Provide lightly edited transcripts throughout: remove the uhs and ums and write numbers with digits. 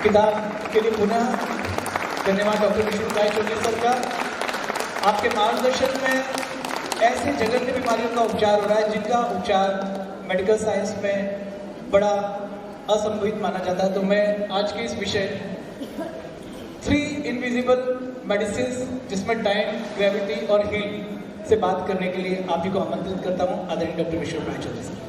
किताब के लिए पुनः धन्यवाद डॉक्टर विष्णु राय चौधरी सर का। आपके मार्गदर्शन में ऐसे जघन्य बीमारियों का उपचार हो रहा है जिनका उपचार मेडिकल साइंस में बड़ा असंभवित माना जाता है। तो मैं आज के इस विषय 3 इनविजिबल मेडिसिन जिसमें टाइम, ग्रेविटी और हील से बात करने के लिए आप ही को आमंत्रित करता हूं, आदरणीय डॉक्टर विष्णु राय चौधरी सर।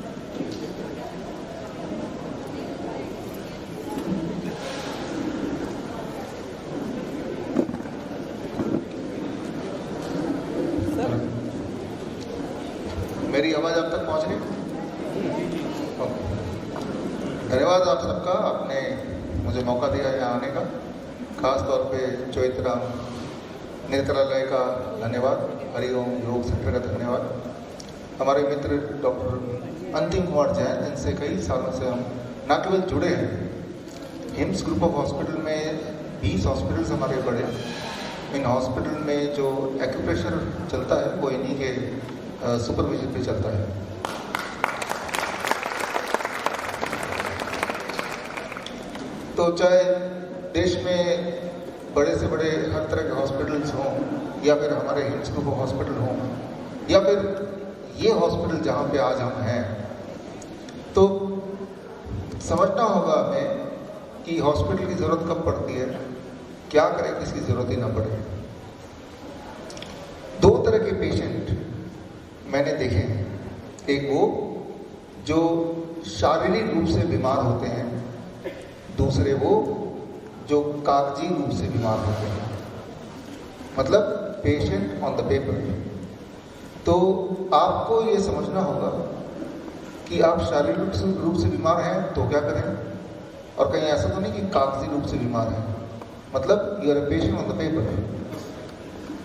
मेरी आवाज़ आप तक पहुंच रही? धन्यवाद आप सबका, आपने मुझे मौका दिया यहाँ आने का। खास तौर पे चौइत्रा नेत्रालय का धन्यवाद, हरिओम योग सेंटर का धन्यवाद, हमारे मित्र डॉक्टर अंतिम कुमार जैन, जिनसे कई सालों से हम न केवल जुड़े हैं, हिम्स ग्रुप ऑफ हॉस्पिटल में 20 हॉस्पिटल्स हमारे बड़े, इन हॉस्पिटल में जो एक्यूप्रेशर चलता है वो इन्हीं के सुपरविजन पे चलता है। तो चाहे देश में बड़े से बड़े हर तरह के हॉस्पिटल्स हों, या फिर हमारे हिम्स ग्रुप ऑफ हॉस्पिटल हों, या फिर ये हॉस्पिटल जहाँ पे आज हम हैं, तो समझना होगा हमें कि हॉस्पिटल की ज़रूरत कब पड़ती है, क्या करें कि इसकी ज़रूरत ही ना पड़े। 2 तरह के पेशेंट मैंने देखे हैं, एक वो जो शारीरिक रूप से बीमार होते हैं, दूसरे वो जो कागजी रूप से बीमार होते हैं, मतलब पेशेंट ऑन द पेपर। तो आपको ये समझना होगा कि आप शारीरिक रूप से बीमार हैं तो क्या करें, और कहीं ऐसा तो नहीं कि कागजी रूप से बीमार हैं, मतलब you are a patient on the paper.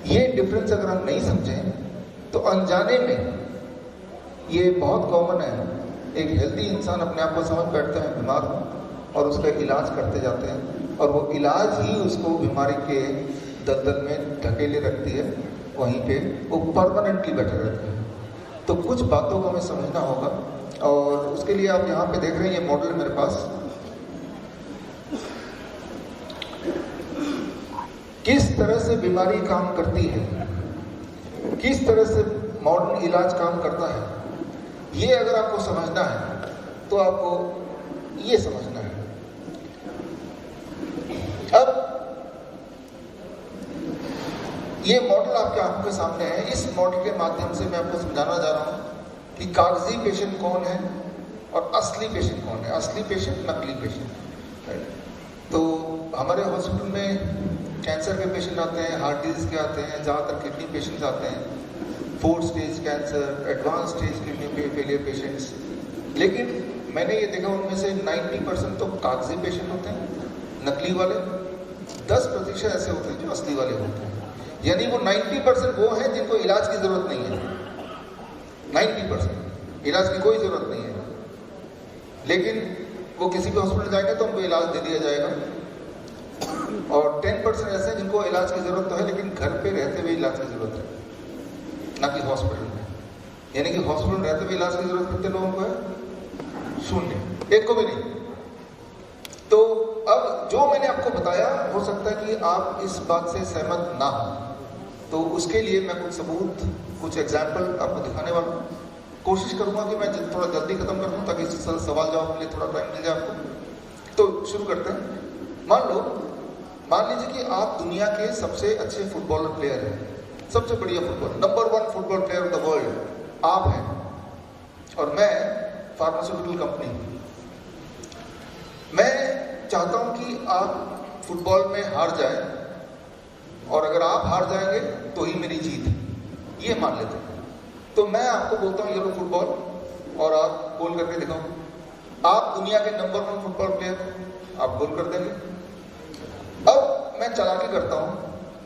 ये डिफरेंस अगर हम नहीं समझें तो अनजाने में ये बहुत कॉमन है। एक हेल्दी इंसान अपने आप को समझ बैठता है बीमार हो, और उसका इलाज करते जाते हैं, और वो इलाज ही उसको बीमारी के दलदल में ढकेले रखती है, वहीं पे वो परमानेंटली बैठे रहते हैं। तो कुछ बातों को हमें समझना होगा, और उसके लिए आप यहाँ पे देख रहे हैं ये मॉडल मेरे पास, किस तरह से बीमारी काम करती है, किस तरह से मॉडर्न इलाज काम करता है, ये अगर आपको समझना है तो आपको ये समझना है। अब ये मॉडल आपके आंखों के सामने है। इस मॉडल के माध्यम से मैं आपको समझाना जा रहा हूं कि कागजी पेशेंट कौन है और असली पेशेंट कौन है, असली पेशेंट, नकली पेशेंट। तो हमारे हॉस्पिटल में कैंसर के पेशेंट आते हैं, हार्ट डिजीज के आते हैं, ज़्यादातर किडनी पेशेंट्स आते हैं, 4th stage cancer, advance stage kidney failure patients. लेकिन मैंने ये देखा उनमें से 90% तो कागजी पेशेंट होते हैं, नकली वाले 10% ऐसे होते हैं जो असली वाले होते हैं। यानी वो 90% वो हैं जिनको इलाज की ज़रूरत नहीं है, 90% इलाज की कोई ज़रूरत नहीं है, लेकिन वो किसी भी हॉस्पिटल जाएंगे तो उनको इलाज दे दिया जाएगा। और 10% ऐसे हैं जिनको इलाज की ज़रूरत तो है, लेकिन घर पे रहते हुए इलाज की ज़रूरत है, ना कि हॉस्पिटल में। यानी कि हॉस्पिटल में रहते हुए इलाज की ज़रूरत कितने लोगों को है? 0, एक को भी नहीं। तो अब जो मैंने आपको बताया, हो सकता है कि आप इस बात से सहमत ना हो, तो उसके लिए मैं कुछ सबूत, कुछ एग्जाम्पल आपको दिखाने वाला हूँ। कोशिश करूँगा कि मैं थोड़ा जल्दी खत्म कर दूँ ताकि सवाल जवाब के लिए थोड़ा टाइम मिल जाए आपको। तो शुरू करते हैं। मान लीजिए कि आप दुनिया के सबसे अच्छे फुटबॉलर प्लेयर हैं, सबसे बढ़िया footballer, number 1 football player of the world आप हैं, और मैं फार्मास्यूटिकल कंपनी। मैं चाहता हूं कि आप फुटबॉल में हार जाएं, और अगर आप हार जाएंगे तो ही मेरी जीत, ये मान लेते हैं। तो मैं आपको बोलता हूं ये लो फुटबॉल, और आप गोल करके दिखाओ। आप दुनिया के नंबर 1 फुटबॉल प्लेयर, आप गोल कर देंगे। अब मैं चालाकी करता हूं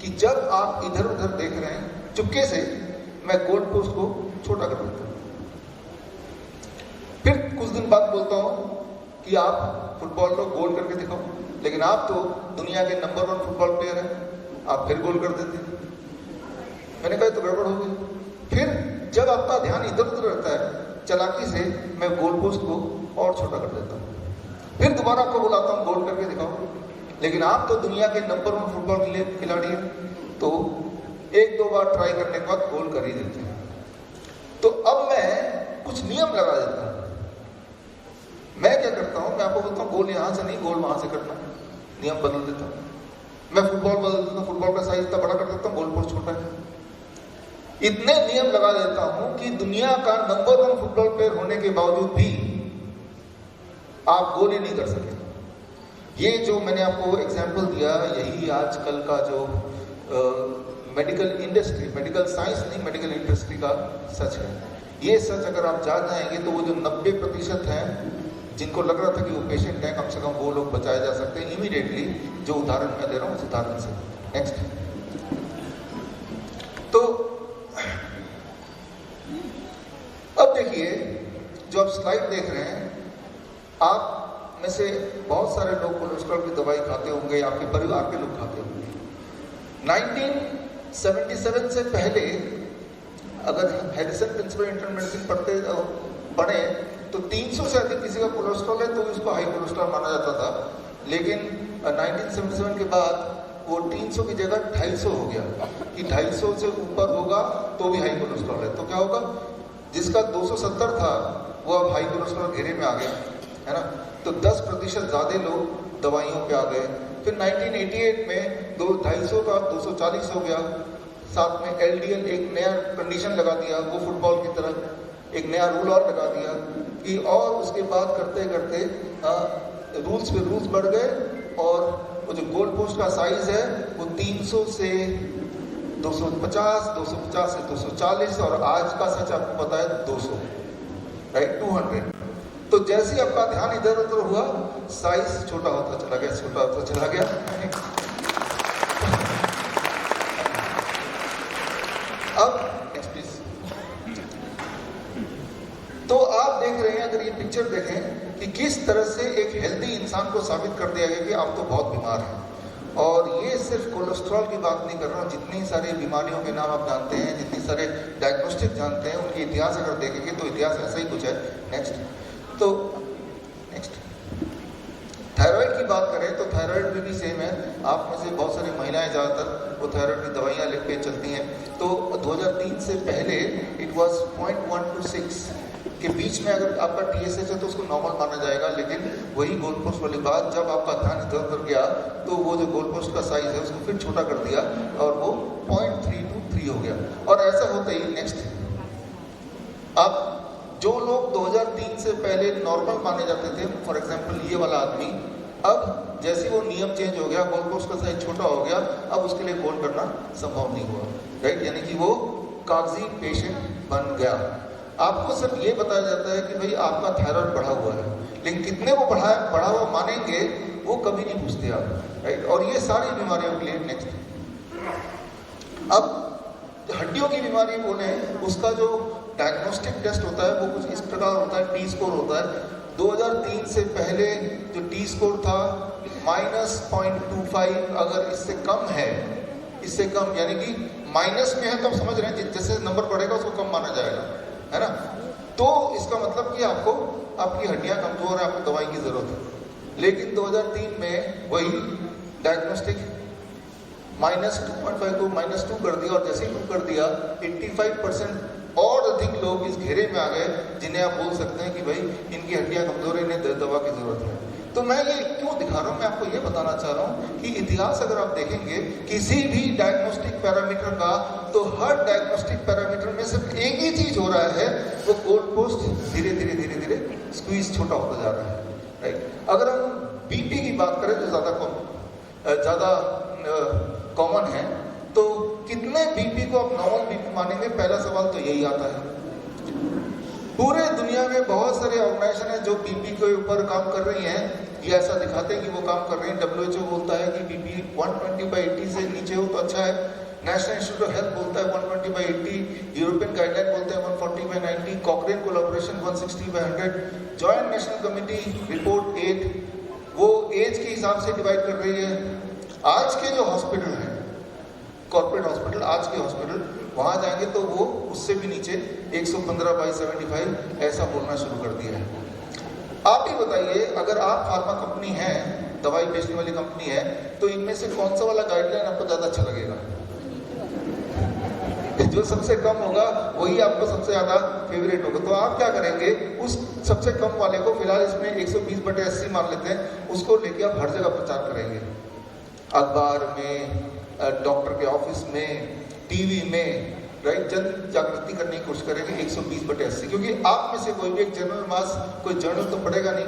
कि जब आप इधर उधर देख रहे हैं, चुपके से मैं गोल पोस्ट को छोटा कर देता हूं। फिर कुछ दिन बाद बोलता हूं कि आप फुटबॉल को गोल करके दिखाओ, लेकिन आप तो दुनिया के नंबर 1 फुटबॉल प्लेयर हैं, आप फिर गोल कर देते हैं। मैंने कहा तो गड़बड़ हो गई। फिर जब आपका ध्यान इधर उधर रहता है, चालाकी से मैं गोल पोस्ट को और छोटा कर देता हूँ। फिर दोबारा आपको बुलाता हूँ, गोल करके दिखाओ, लेकिन आप तो दुनिया के नंबर 1 फुटबॉल खिलाड़ी हैं, तो 1-2 बार ट्राई करने के बाद गोल कर ही देते हैं। तो अब मैं कुछ नियम लगा देता हूं। मैं क्या करता हूं, मैं आपको बोलता हूं गोल यहां से नहीं, गोल वहां से करना, नियम बदल देता हूं। मैं फुटबॉल बदल देता हूं, फुटबॉल का साइज इतना बड़ा कर देता हूं, गोल पोस्ट छोटा है। इतने नियम लगा देता हूं कि दुनिया का नंबर 1 फुटबॉल प्लेयर होने के बावजूद भी आप गोल ही नहीं कर सके। ये जो मैंने आपको एग्जाम्पल दिया, यही आजकल का जो मेडिकल इंडस्ट्री, मेडिकल साइंस नहीं, मेडिकल इंडस्ट्री का सच है। ये सच अगर आप जान जाएंगे तो वो जो 90% हैं जिनको लग रहा था कि वो पेशेंट है, कम से कम वो लोग बचाए जा सकते हैं इमीडिएटली, जो उदाहरण मैं दे रहा हूँ उस उदाहरण से। नेक्स्ट। तो अब देखिए, जो आप स्लाइड देख रहे हैं, आप में से बहुत सारे लोग कोलेस्ट्रॉल की दवाई खाते होंगे, आपके परिवार के लोग खाते होंगे। 1977 से पहले अगर हैरिसन प्रिंसिपल इंटरनल मेडिसिन पढ़े तो 300 से अधिक किसी का कोलेस्ट्रॉल है तो उसको हाई कोलेस्ट्रॉल माना जाता था। लेकिन 1977 के बाद वो 300 की जगह 250 हो गया कि 250 से ऊपर होगा तो भी हाई कोलेस्ट्रॉल है। तो क्या होगा, जिसका 270 था वो अब हाई कोलेस्ट्रॉल घेरे में आ गया, है ना। तो 10% ज़्यादा लोग दवाइयों पे आ गए। फिर 1988 में 250 का 240 हो गया। साथ में LDL एक नया कंडीशन लगा दिया, वो फुटबॉल की तरह एक नया रूल और लगा दिया कि, और उसके बाद करते करते रूल्स पे रूल्स बढ़ गए और वो जो गोल पोस्ट का साइज है वो 300 से 250, 250 से 240 और आज का सच आपको पता है 200, राइट, 200। तो जैसे ही आपका ध्यान इधर उधर हुआ, साइज छोटा होता चला गया, छोटा होता चला गया। अब नेक्स्ट प्लीज। तो आप देख रहे हैं, अगर ये पिक्चर देखें कि किस तरह से एक हेल्दी इंसान को साबित कर दिया गया कि आप तो बहुत बीमार हैं। और ये सिर्फ कोलेस्ट्रॉल की बात नहीं कर रहा हूँ, जितनी सारी बीमारियों के नाम आप जानते हैं, जितनी सारे डायग्नोस्टिक जानते हैं, उनकी इतिहास अगर देखेंगे तो इतिहास ऐसा ही कुछ है। नेक्स्ट। तो नेक्स्ट, थायराइड की बात करें तो थायराइड में भी सेम है। आप में से बहुत सारी महिलाएं ज़्यादातर वो थायराइड की दवाइयाँ लिख के चलती हैं। तो 2003 से पहले इट वाज 0.1 to 6 के बीच में अगर आपका TSH है तो उसको नॉर्मल माना जाएगा। लेकिन वही गोल पोस्ट वाली बात, जब आपका ध्यान इधर उधर गया तो वो जो गोल पोस्ट का साइज है उसको फिर छोटा कर दिया और वो 0.3 to 3 हो गया। और ऐसा होता ही। नेक्स्ट। अब जो लोग 2003 से पहले नॉर्मल माने जाते थे, फॉर एग्जांपल ये वाला आदमी, अब जैसे वो नियम चेंज हो गया, गोल पोस्ट का साइज छोटा हो गया, अब उसके लिए गोल करना संभव नहीं हुआ, राइट। यानी कि वो कागजी पेशेंट बन गया। आपको सिर्फ ये बताया जाता है कि भाई आपका थायराइड बढ़ा हुआ है, लेकिन कितने वो बढ़ा हुआ मानेंगे वो कभी नहीं पूछते आप, राइट। और ये सारी बीमारियों के लिए। नेक्स्ट। अब हड्डियों की बीमारी बोले, उसका जो डायग्नोस्टिक टेस्ट होता है वो कुछ इस प्रकार होता है, T स्कोर होता है। 2003 से पहले जो T स्कोर था -0.25, अगर इससे कम है, इससे कम यानी कि माइनस में है तो आप समझ रहे हैं जैसे नंबर बढ़ेगा उसको कम माना जाएगा, है ना। तो इसका मतलब कि आपको, आपकी हड्डियां कमजोर है, आपको दवाई की जरूरत है। लेकिन 2003 में वही डायग्नोस्टिक -2.5 को -2 कर दिया, और जैसे ही 2 कर दिया 85% और अधिक लोग इस घेरे में आ गए जिन्हें आप बोल सकते हैं कि भाई इनकी हड्डियां कमजोर है, इन्हें दवा की जरूरत है। तो मैं ये क्यों दिखा रहा हूँ, मैं आपको ये बताना चाह रहा हूँ कि इतिहास अगर आप देखेंगे किसी भी डायग्नोस्टिक पैरामीटर का, तो हर डायग्नोस्टिक पैरामीटर में सिर्फ एक ही चीज हो रहा है, वो गोल पोस्ट धीरे धीरे स्क्वीज छोटा होता जा रहा है, राइट। अगर हम BP की बात करें जो ज़्यादा कॉमन है, तो कितने BP को आप नॉर्मल BP मानेंगे? पहला सवाल तो यही आता है। पूरे दुनिया में बहुत सारे ऑर्गेनाइजेशन है जो BP के ऊपर काम कर रही हैं, ये ऐसा दिखाते हैं कि वो काम कर रही हैं। WHO बोलता है कि BP 120/80 से नीचे हो तो अच्छा है। नेशनल इंस्टीट्यूट ऑफ हेल्थ बोलता है 120/80, यूरोपियन गाइडलाइन बोलते हैं 140/90, कॉकरेन collaboration 160/100, joint national committee report 8 वो एज के हिसाब से डिवाइड कर रही है। आज के जो हॉस्पिटल हैं, कॉर्पोरेट हॉस्पिटल, आज के हॉस्पिटल, वहाँ जाएंगे तो वो उससे भी नीचे 115/75 ऐसा बोलना शुरू कर दिया है। आप ही बताइए, अगर आप फार्मा कंपनी हैं दवाई बेचने वाली कंपनी है, तो इनमें से कौन सा वाला गाइडलाइन आपको ज़्यादा अच्छा लगेगा? जो सबसे कम होगा वही आपको सबसे ज़्यादा फेवरेट होगा। तो आप क्या करेंगे, उस सबसे कम वाले को फिलहाल इसमें 120/80 मान लेते हैं, उसको लेके आप हर जगह प्रचार करेंगे, अखबार में, डॉक्टर के ऑफिस में, टीवी में, राइट, जन जागृति करने की कोशिश करेंगे 120/80। क्योंकि आप में से कोई भी एक जनरल मास कोई जर्नल तो पढ़ेगा नहीं,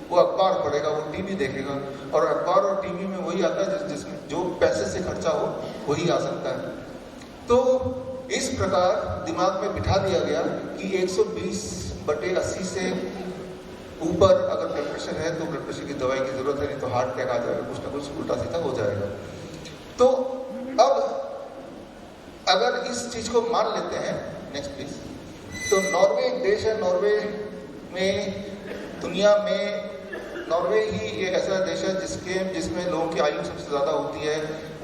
वो अखबार पढ़ेगा, वो टीवी देखेगा, और अखबार और टीवी में वही आता है जिसमें जो पैसे से खर्चा हो वही आ सकता है। तो इस प्रकार दिमाग में बिठा दिया गया कि 120/80 से ऊपर अगर ब्लड प्रेशर है तो ब्लड प्रेशर की दवाई की जरूरत है, नहीं तो हार्ट अटैक आ जाएगा, कुछ ना कुछ उल्टा सीधा हो जाएगा। तो अब अगर इस चीज को मान लेते हैं, नेक्स्ट प्लीज, तो नॉर्वे एक देश है, नॉर्वे में दुनिया में नॉर्वे ही एक ऐसा देश है जिसमें लोगों की आयु सबसे ज़्यादा होती है।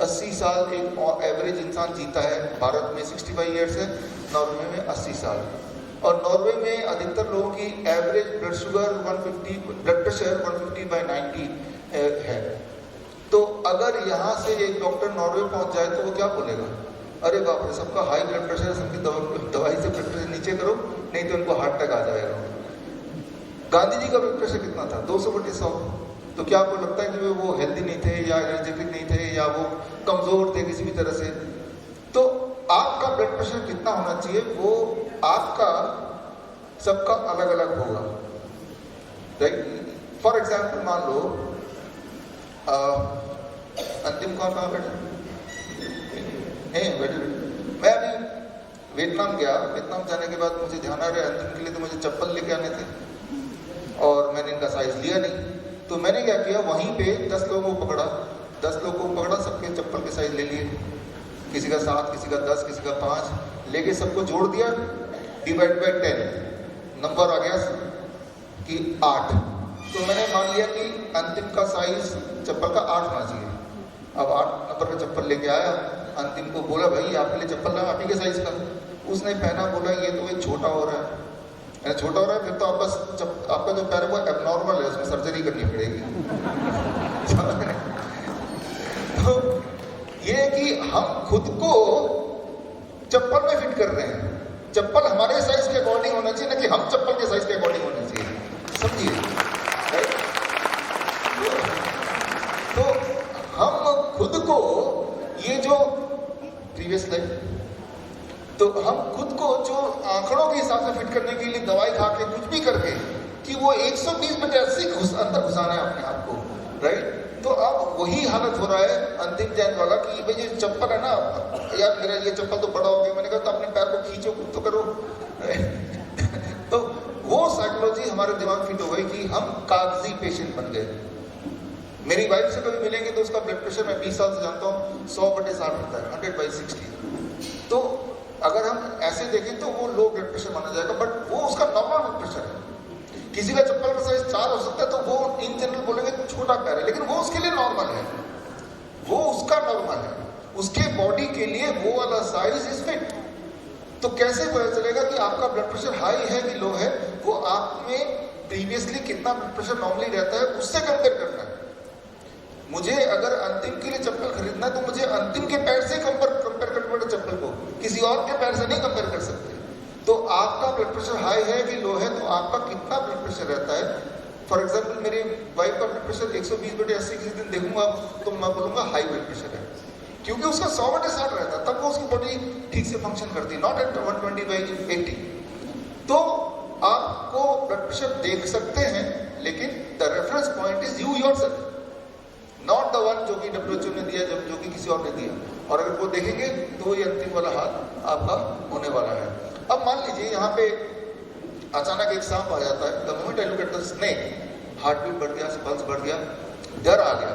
80 साल एक एवरेज इंसान जीता है। भारत में 65 ईयर्स है, नॉर्वे में 80 साल। और नॉर्वे में अधिकतर लोगों की average blood sugar 150, blood pressure 150/90 है। तो अगर यहाँ से एक डॉक्टर नॉर्वे पहुँच जाए तो वो क्या बोलेगा? अरे बाप रे, सबका हाई ब्लड प्रेशर है, सबकी दवाई से ब्लड प्रेशर नीचे करो, नहीं तो इनको हार्ट अटैक आ जाएगा। गांधी जी का ब्लड प्रेशर कितना था? 200/100। तो क्या आपको लगता है कि वो हेल्दी नहीं थे या एनर्जेटिक नहीं थे या वो कमजोर थे किसी भी तरह से? तो आपका ब्लड प्रेशर कितना होना चाहिए वो आपका सबका अलग अलग होगा, राइट। फॉर एग्जाम्पल मान लो अंतिम कहाँ बैठे? मैं अभी वियतनाम गया। वियतनाम जाने के बाद मुझे ध्यान आ रहा है अंतिम के लिए तो मुझे चप्पल लेके आने थे और मैंने इनका साइज लिया नहीं। तो मैंने क्या किया, वहीं पे 10 लोगों को पकड़ा, 10 लोगों को पकड़ा, सबके चप्पल के साइज ले लिए, किसी का 7, किसी का 10, किसी का 5, लेके सबको जोड़ दिया, /10, नंबर आ गया कि 8। तो मैंने मान लिया कि अंतिम का साइज चप्पल का 8 होना चाहिए। अब 8 नंबर का चप्पल लेके आया, अंतिम को बोला भाई आपके लिए चप्पल ना, आप ही के साइज का। उसने पहना, बोला ये तो एक छोटा हो रहा है, छोटा हो रहा है, फिर तो आपका जो पैर है वो एबनॉर्मल है, उसमें सर्जरी करनी पड़ेगी। तो ये कि हम खुद को चप्पल में फिट कर रहे हैं। चप्पल हमारे साइज के अकॉर्डिंग होना चाहिए, ना कि हम चप्पल के साइज के अकॉर्डिंग होना चाहिए, समझिए, राइट। तो हम खुद को ये जो प्रीवियस लाइफ, तो हम खुद को जो आंकड़ों के हिसाब से फिट करने के लिए दवाई खा के कुछ भी करके कि वो 120/80 अंदर घुसाना है अपने आप को, राइट। तो अब वही हालत हो रहा है अंतिम जैन वाला कि भाई ये चप्पल है ना यार, मेरा ये चप्पल तो बड़ा हो गया। मैंने कहा तो अपने पैर को खींचो, कुछ तो करो। तो वो साइकोलॉजी हमारे दिमाग फिट हो गई कि हम कागजी पेशेंट बन गए। मेरी वाइफ से कभी मिलेंगे तो उसका ब्लड प्रेशर मैं 20 साल से जानता हूँ 100/60 होता है, 100/60। तो अगर हम ऐसे देखें तो वो लो ब्लड प्रेशर माना जाएगा, बट वो उसका नॉर्मल ब्लड प्रेशर है। किसी का चप्पल का साइज 4 हो सकता है तो वो इन जनरल बोलेंगे छोटा पैर है, लेकिन वो उसके लिए नॉर्मल है, वो उसका नॉर्मल है, उसके बॉडी के लिए वो वाला साइज इज फिट। तो कैसे पता चलेगा कि आपका ब्लड प्रेशर हाई है कि लो है? वो आप में प्रीवियसली कितना ब्लड प्रेशर नॉर्मली रहता है उससे कंपेयर करना है। मुझे अगर अंतिम के लिए चप्पल खरीदना है तो मुझे अंतिम के पैर से कंपेयर करना पड़ेगा चप्पल को, किसी और के पैर से नहीं कंपेयर कर सकते। तो आपका ब्लड प्रेशर हाई है कि लो है, तो आपका कितना ब्लड प्रेशर रहता है। फॉर एग्जाम्पल मेरी वाइफ का ब्लड प्रेशर 120/80 किसी दिन देखूंगा तो मैं बोलूंगा हाई ब्लड प्रेशर है, क्योंकि उसका 100/60 रहता है, तब वो उसकी बॉडी ठीक से फंक्शन करती है, नॉट एट 120/80। तो आपको ब्लड प्रेशर देख सकते हैं, लेकिन the reference point is you yourself, not the one जो कि WHO ने दिया, जो कि किसी और ने दिया। और अगर वो देखेंगे तो ये अंतिम वाला हाल आपका होने वाला है। अब मान लीजिए यहाँ पे अचानक एक सांप आ जाता है, the moment I look at the snake, heart beat बढ़ गया, पल्स बढ़ गया, डर आ गया।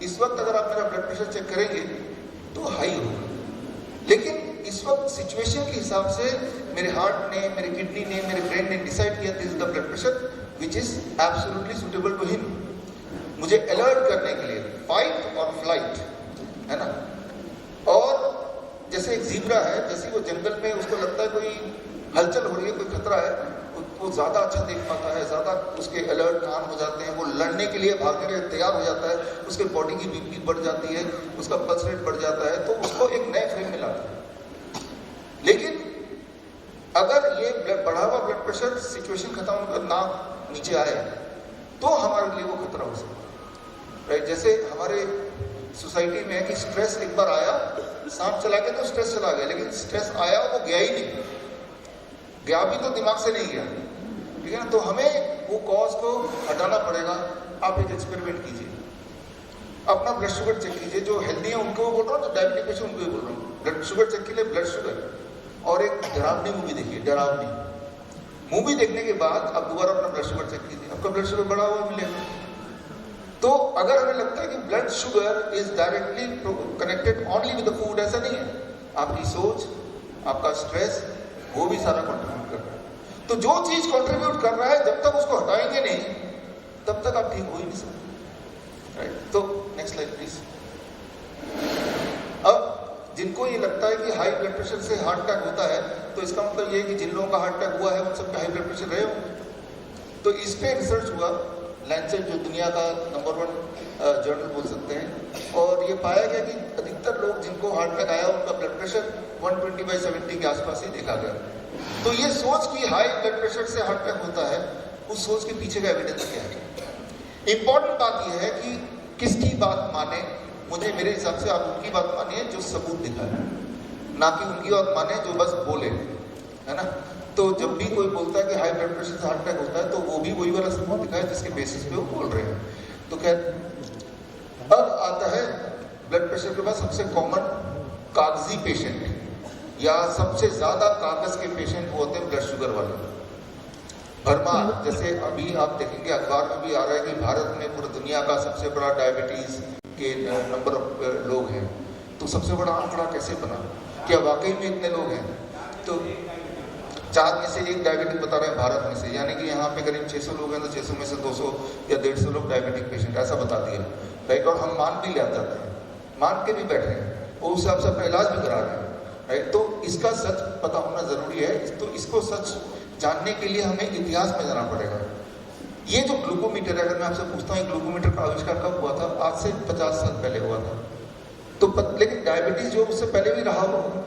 इस वक्त अगर आप मेरा ब्लड प्रेशर चेक करेंगे तो हाई होगा, लेकिन इस वक्त सिचुएशन के हिसाब से मेरे हार्ट ने, मेरे किडनी ने, मेरे ब्रेन ने डिसाइड किया this is the blood pressure which is absolutely suitable to him, मुझे अलर्ट करने के लिए, फाइट और फ्लाइट, है ना। और जैसे एक ज़ीब्रा है, जैसे वो जंगल में उसको लगता है कोई हलचल हो रही है, कोई खतरा है, वो ज़्यादा अच्छा देख पाता है, ज़्यादा उसके अलर्ट कान हो जाते हैं, वो लड़ने के लिए भागने के लिए तैयार हो जाता है, उसके बॉडी की बीपी बढ़ जाती है, उसका पल्स रेट बढ़ जाता है, तो उसको एक नए फ्रेम में लाता है। लेकिन अगर ये बढ़ा हुआ ब्लड प्रेशर सिचुएशन खत्म होकर ना नीचे आए तो हमारे लिए वो खतरा हो सकता है, राइट। जैसे हमारे सोसाइटी में है कि स्ट्रेस एक बार आया, सांप चला गया तो स्ट्रेस चला गया, लेकिन स्ट्रेस आया वो गया ही नहीं, गया भी तो दिमाग से नहीं गया, ठीक है ना। तो हमें वो कॉज को हटाना पड़ेगा। आप एक एक्सपेरिमेंट कीजिए, अपना ब्लड शुगर चेक कीजिए। जो हेल्दी है उनको बोल रहा हूँ, डायबिटिक पेशेंट उनको भी बोल रहा हूँ, ब्लड शुगर चेक के लिए ब्लड शुगर और एक डरावनी मूवी देखिए, डरावनी मूवी देखने के बाद आप दोबारा अपना ब्लड शुगर चेक कीजिए, आपका ब्लड शुगर बढ़ा हुआ मिलेगा। तो अगर हमें लगता है कि blood sugar is directly connected only with the food, ऐसा नहीं है। आपकी सोच, आपका स्ट्रेस, वो भी सारा कंट्रीब्यूट कर रहा है। तो जो चीज कंट्रीब्यूट कर रहा है, जब तक उसको हटाएंगे नहीं तब तक आप ठीक हो ही नहीं सकते, राइट। तो नेक्स्ट स्लाइड प्लीज। अब जिनको ये लगता है कि हाई ब्लड प्रेशर से हार्ट अटैक होता है, तो इसका मतलब ये है कि जिन लोगों का हार्ट अटैक हुआ है उन सबका हाई ब्लड प्रेशर रहे होंगे। तो इस पे रिसर्च हुआ, लैंसेट जो दुनिया का नंबर 1 जर्नल बोल सकते हैं, और ये पाया गया कि अधिकतर लोग जिनको हार्ट अटैक आया उनका ब्लड प्रेशर 120/70 के आसपास ही देखा गया। तो ये सोच कि हाई ब्लड प्रेशर से हार्ट अटैक होता है, उस सोच के पीछे का एविडेंस क्या है? इंपॉर्टेंट बात यह है कि किसकी बात माने। मुझे, मेरे हिसाब से आप उनकी बात मानिए जो सबूत दिखाए, ना कि उनकी बात माने जो बस बोले, है ना। तो जब भी कोई बोलता है कि हाई ब्लड प्रेशर से हार्ट अटैक होता है, तो वो भी वही वाला सबूत दिखाए जिसके बेसिस पे वो बोल रहे हैं। तो क्या अब आता है ब्लड प्रेशर के बाद सबसे कॉमन कागजी पेशेंट या सबसे ज्यादा कागज के पेशेंट वो होते हैं ब्लड शुगर वाले। भरमार, जैसे अभी आप देखेंगे अखबार में भी आ रहा है कि भारत में पूरी दुनिया का सबसे बड़ा डायबिटीज के नंबर ऑफ लोग हैं। तो सबसे बड़ा आंकड़ा कैसे बना, क्या वाकई में इतने लोग हैं? तो 4 में से 1 डायबिटिक बता रहे हैं भारत में से, यानी कि यहाँ पे करीब 600 लोग हैं, तो 600 में से 200 या 150 लोग डायबिटिक पेशेंट, ऐसा बता दिया, राइट। और हम मान भी ले जाते हैं, मान के भी बैठे हैं, और उस हिसाब से अपना इलाज भी करा रहे हैं, राइट। तो इसका सच पता होना जरूरी है। तो इसको सच जानने के लिए हमें इतिहास में जाना पड़ेगा। ये जो ग्लूकोमीटर है, अगर मैं आपसे पूछता हूँ ग्लूकोमीटर का आविष्कार कब हुआ था? आज से 50 साल पहले हुआ था। तो लेकिन डायबिटीज जो उससे पहले भी रहा होगा,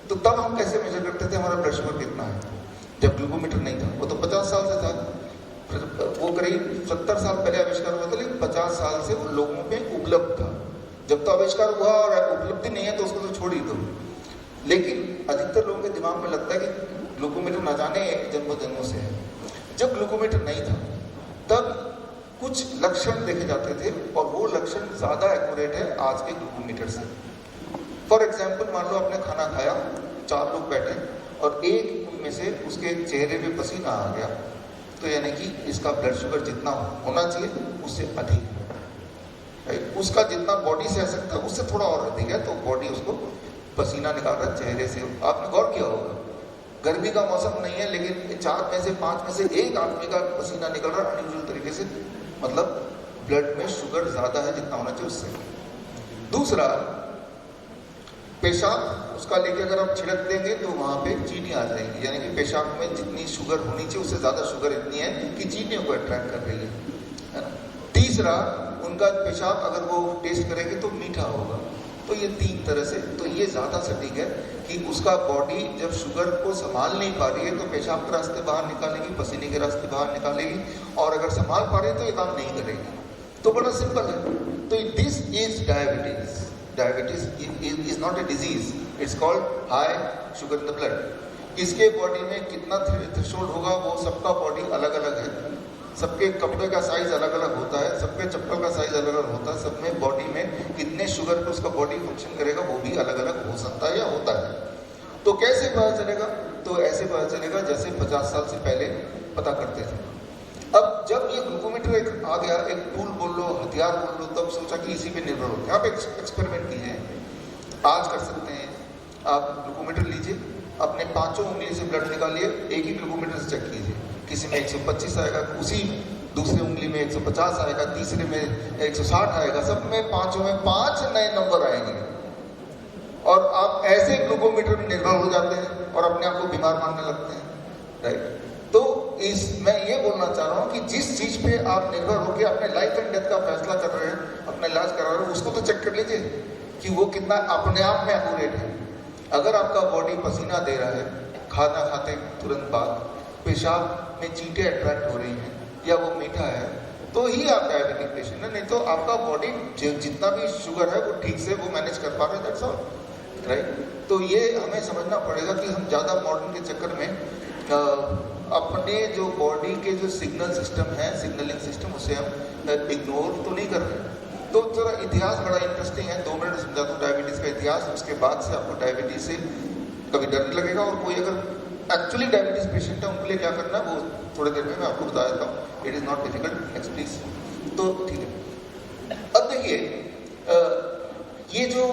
तो तब हम कैसे मेजर करते थे हमारा ब्लड शुगर कितना है, जब ग्लूकोमीटर नहीं था? वो तो 50 साल से था, वो करीब 70 साल पहले आविष्कार हुआ था, लेकिन 50 साल से वो लोगों में उपलब्ध था। जब तो आविष्कार हुआ और उपलब्धि नहीं है तो उसको तो छोड़ ही दो। लेकिन अधिकतर लोगों के दिमाग में लगता है कि ग्लूकोमीटर न जाने जन्मों जन्मों से है। जब ग्लूकोमीटर नहीं था तब कुछ लक्षण देखे जाते थे, और वो लक्षण ज्यादा एक्यूरेट है आज के ग्लूकोमीटर से। फॉर एग्जाम्पल, मान लो आपने खाना खाया, 4 लोग बैठे और एक उनमें से उसके चेहरे पे पसीना आ गया, तो यानी कि इसका ब्लड शुगर जितना होना चाहिए उससे अधिक है। उसका जितना बॉडी से आ सकता है उससे थोड़ा और अधिक है, तो बॉडी उसको पसीना निकाल रहा है चेहरे से। आपने गौर किया होगा, गर्मी का मौसम नहीं है, लेकिन 4 में से 5 में से 1 आदमी का पसीना निकल रहा है अनयूजुअल तरीके से, मतलब ब्लड में शुगर ज्यादा है जितना होना चाहिए उससे। दूसरा, पेशाब उसका लेके अगर आप छिड़क देंगे तो वहां पे चीनी आ जाएगी, यानी कि पेशाब में जितनी शुगर होनी चाहिए उससे ज्यादा शुगर इतनी है कि चीनियों को अट्रैक्ट कर रही है ना। तीसरा, उनका पेशाब अगर वो टेस्ट करेंगे तो मीठा होगा। तो ये 3 तरह से, तो ये ज्यादा सटीक है कि उसका बॉडी जब शुगर को संभाल नहीं पा रही है तो पेशाब के रास्ते बाहर निकालेगी, पसीने के रास्ते बाहर निकालेगी, और अगर संभाल पा रही है तो ये काम नहीं करेगी। तो बड़ा सिंपल है। तो this is diabetes. Diabetes is not a disease, it's called high sugar in the blood। इसके बॉडी में कितना थ्रेशोल्ड होगा वो सबका बॉडी अलग अलग है, सबके कपड़े का साइज अलग अलग होता है, सबके चप्पल का साइज अलग अलग होता है, सब में बॉडी में कितने शुगर पे उसका बॉडी फंक्शन करेगा वो भी अलग अलग हो सकता है या होता है। तो कैसे पता चलेगा? तो ऐसे पता चलेगा जैसे 50 साल से पहले पता करते थे। अब जब ये ग्लूकोमीटर एक आ गया, एक टूल बोल लो, हथियार बोल लो, तब सोचा कि इसी पे निर्भर होते हैं। आप एक्सपेरिमेंट कीजिए, आज कर सकते हैं। आप ग्लूकोमीटर लीजिए, अपने 5 उंगली से ब्लड निकालिए, एक ही ग्लूकोमीटर से चेक कीजिए। किसी में 125 आएगा, उसी दूसरे उंगली में 150 आएगा, तीसरे में 160 आएगा, सब में 5 में 5 नए नंबर आएंगे। और आप ऐसे ग्लूकोमीटर में निर्भर हो जाते हैं और अपने आप को बीमार मानने लगते हैं, राइट। मैं ये बोलना चाह रहा हूँ कि जिस चीज पे आप निर्भर होकर अपने लाइफ एंड डेथ का फैसला कर रहे हैं, अपना इलाज करा रहे हैं, उसको तो चेक कर लीजिए कि वो कितना अपने आप में एक्यूरेट है। अगर आपका बॉडी पसीना दे रहा है खाना खाते तुरंत बाद, पेशाब में चींटे अट्रैक्ट हो रही हैं या वो मीठा है, तो ही आप डायबिटिक पेशेंट है। नहीं तो आपका बॉडी जितना भी शुगर है वो ठीक से वो मैनेज कर पा रहे हैं, दैट्स ऑल, राइट। तो ये हमें समझना पड़ेगा कि हम ज़्यादा मॉडर्न के चक्कर में अपने जो बॉडी के जो सिग्नल सिस्टम है, सिग्नलिंग सिस्टम, उसे हम इग्नोर तो नहीं कर रहे। तो जरा इतिहास बड़ा इंटरेस्टिंग है, 2 मिनट समझा दूँ डायबिटीज़ का इतिहास, उसके बाद से आपको डायबिटीज़ से कभी डर नहीं लगेगा। और कोई अगर एक्चुअली डायबिटीज़ पेशेंट है उनके लिए क्या करना है वो थोड़ी देर में मैं आपको बता देता हूँ। It is not difficult, next please. तो ठीक है, अब देखिए ये जो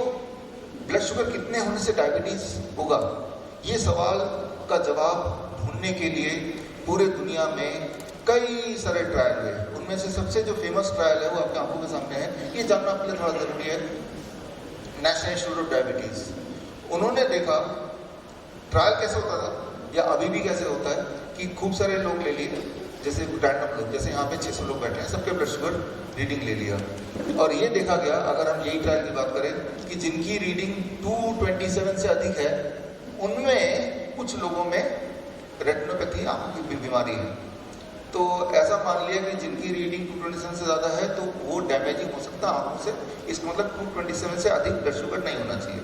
ब्लड शुगर कितने होने से डायबिटीज़ होगा, ये सवाल का जवाब ढूंढने के लिए पूरे दुनिया में कई सारे ट्रायल हुए। उनमें से सबसे जो फेमस ट्रायल है वो आपकी आंखों के सामने है, ये जानना आपके लिए थोड़ा जरूरी है। नेशनल इंस्टीट्यूट ऑफ डायबिटीज, उन्होंने देखा ट्रायल कैसे होता था या अभी भी कैसे होता है कि खूब सारे लोग ले लिए, जैसे रैंडम लोग, जैसे यहाँ पे 600 लोग बैठे हैं, सबके ब्लड शुगर रीडिंग ले लिया और ये देखा गया, अगर हम यही ट्रायल की बात करें, कि जिनकी रीडिंग 227 से अधिक है उनमें कुछ लोगों में रेटिनोपैथी, आंखों की बीमारी है। तो ऐसा मान लिया कि जिनकी रीडिंग 227 से ज़्यादा है तो वो डैमेजिंग हो सकता है आंखों से, इसका मतलब 227 से अधिक ब्लड शुगर नहीं होना चाहिए।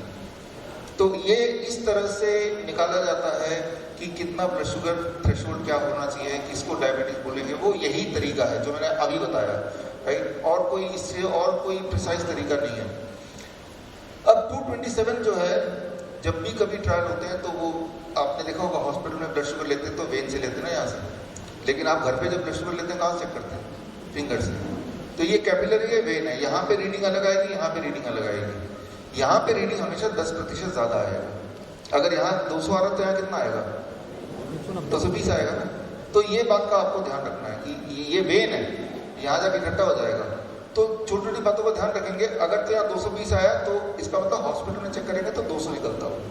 तो ये इस तरह से निकाला जाता है कि कितना ब्लड शुगर थ्रेशोल्ड क्या होना चाहिए, किसको डायबिटीज बोलेंगे, वो यही तरीका है जो मैंने अभी बताया, राइट। और कोई इससे और कोई प्रिसाइज तरीका नहीं है। अब 227 जो है, जब भी कभी ट्रायल होते हैं तो वो आपने देखा होगा हॉस्पिटल में ब्लड शुगर लेते हैं तो वेन से लेते हैं ना, यहाँ से, लेकिन आप घर पे जब ब्लड शुगर लेते हैं कहाँ चेक करते हैं? फिंगर से। तो ये कैपिलरी है, वेन है, यहाँ पे रीडिंग अलग आएगी, यहाँ पे रीडिंग अलग आएगी। यहाँ पे रीडिंग हमेशा 10% ज़्यादा आएगा। अगर यहाँ 200 आ रहा तो यहाँ कितना आएगा? 220 आएगा ना। तो ये बात का आपको ध्यान रखना है कि ये वेन है, यहाँ जाके इकट्ठा हो जाएगा। तो छोटी छोटी बातों का ध्यान रखेंगे। अगर तो यहाँ 220 आया तो इसका मतलब हॉस्पिटल में चेक करेंगे तो 200 निकलता हो।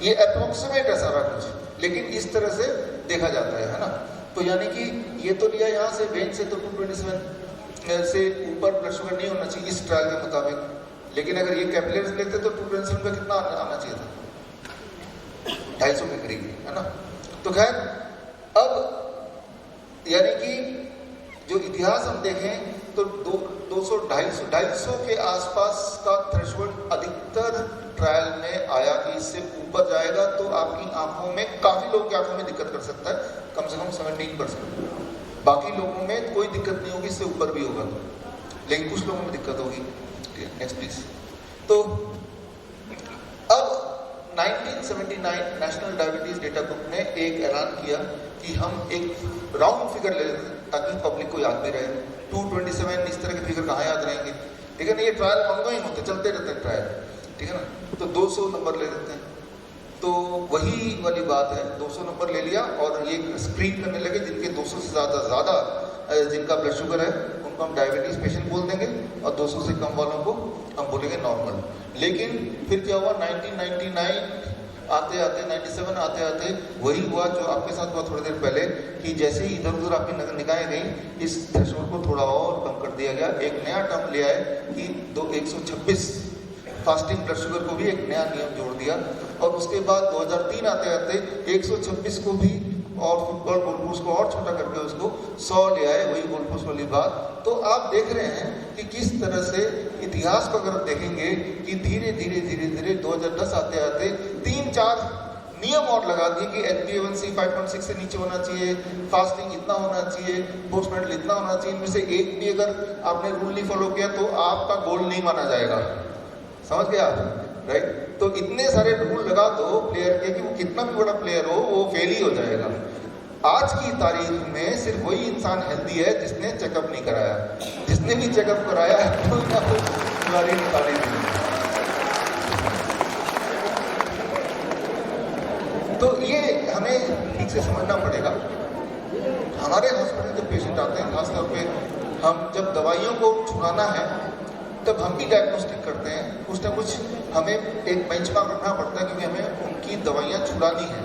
ये अप्रोक्सीमेट है सारा कुछ, लेकिन इस तरह से देखा जाता है ना। तो यानी कि ये तो लिया यहाँ से वेन से, तो 227 से ऊपर ब्लड शुगर नहीं होना चाहिए इस ट्रायल के मुताबिक। लेकिन अगर ये कैपिलरी से लेते तो 227 का कितना आना चाहिए था? 250 के करीब, है ना। तो खैर, अब यानी कि जो इतिहास हम देखें तो 200-250 के आसपास का थ्रेशोल्ड अधिकतर ट्रायल में आया कि इससे ऊपर जाएगा तो आपकी आंखों में, काफी लोगों की आंखों में दिक्कत कर सकता है, कम से कम 17%। बाकी लोगों में कोई दिक्कत नहीं होगी, इससे ऊपर भी होगा, लेकिन कुछ लोगों में दिक्कत होगी। Next please. तो अब 1979 नेशनल डायबिटीज डेटा ग्रुप ने एक ऐलान किया कि हम एक राउंड फिगर ले लेते हैं ताकि पब्लिक को याद भी रहे। 227 इस तरह के फिगर कहाँ याद रहेंगे, ठीक है ना। ये ट्रायल ऑनगोइंग होते, चलते रहते हैं ट्रायल, ठीक है ना। तो 200 नंबर ले लेते हैं, तो वही वाली बात है, 200 नंबर ले लिया और ये स्क्रीन करने लगे जिनके 200 से ज़्यादा जिनका ब्लड शुगर है उनको हम डायबिटीज पेशेंट बोल देंगे और 200 से कम वालों को हम बोलेंगे नॉर्मल। लेकिन फिर क्या हुआ, 1999 आते आते 97 आते आते वही हुआ जो आपके साथ हुआ थोड़ी देर पहले, कि जैसे ही इधर उधर आपकी निगाहें गई, इस थ्रेशोल्ड को थोड़ा और कम कर दिया गया। एक नया टर्म ले आए कि 126 फास्टिंग ब्लड शुगर को भी एक नया नियम जोड़ दिया। और उसके बाद 2003 आते आते 126 को भी और फुटबॉल गोलपोस्ट को और छोटा करके उसको 100 ले आए, वही गोलपोस्ट वाली बात। तो आप देख रहे हैं कि किस तरह से इतिहास को अगर आप देखेंगे कि धीरे धीरे धीरे धीरे 2010 आते आते 3-4 नियम और लगा दिए कि HbA1c 5.6 से नीचे होना चाहिए, फास्टिंग इतना होना चाहिए, पोस्ट मेडल इतना होना चाहिए। इनमें से एक भी अगर आपने रूल नहीं फॉलो किया तो आपका गोल नहीं माना जाएगा। समझ गए आप, राइट। तो इतने सारे रूल लगा दो प्लेयर के कि वो कितना भी बड़ा प्लेयर हो वो फेल ही हो जाएगा। आज की तारीख में सिर्फ वही इंसान हेल्दी है जिसने चेकअप नहीं कराया। जिसने भी चेकअप कराया है कोई ना कोई बीमारी निकाली नहीं। तो ये हमें ठीक से समझना पड़ेगा। हमारे हॉस्पिटल जब पेशेंट आते हैं, खासतौर पे हम जब दवाइयों को छुड़ाना है तब हम भी डायग्नोस्टिक करते हैं। कुछ ना कुछ हमें एक बेंचमार्क रखना पड़ता है क्योंकि हमें उनकी दवाइयाँ छुड़ानी है,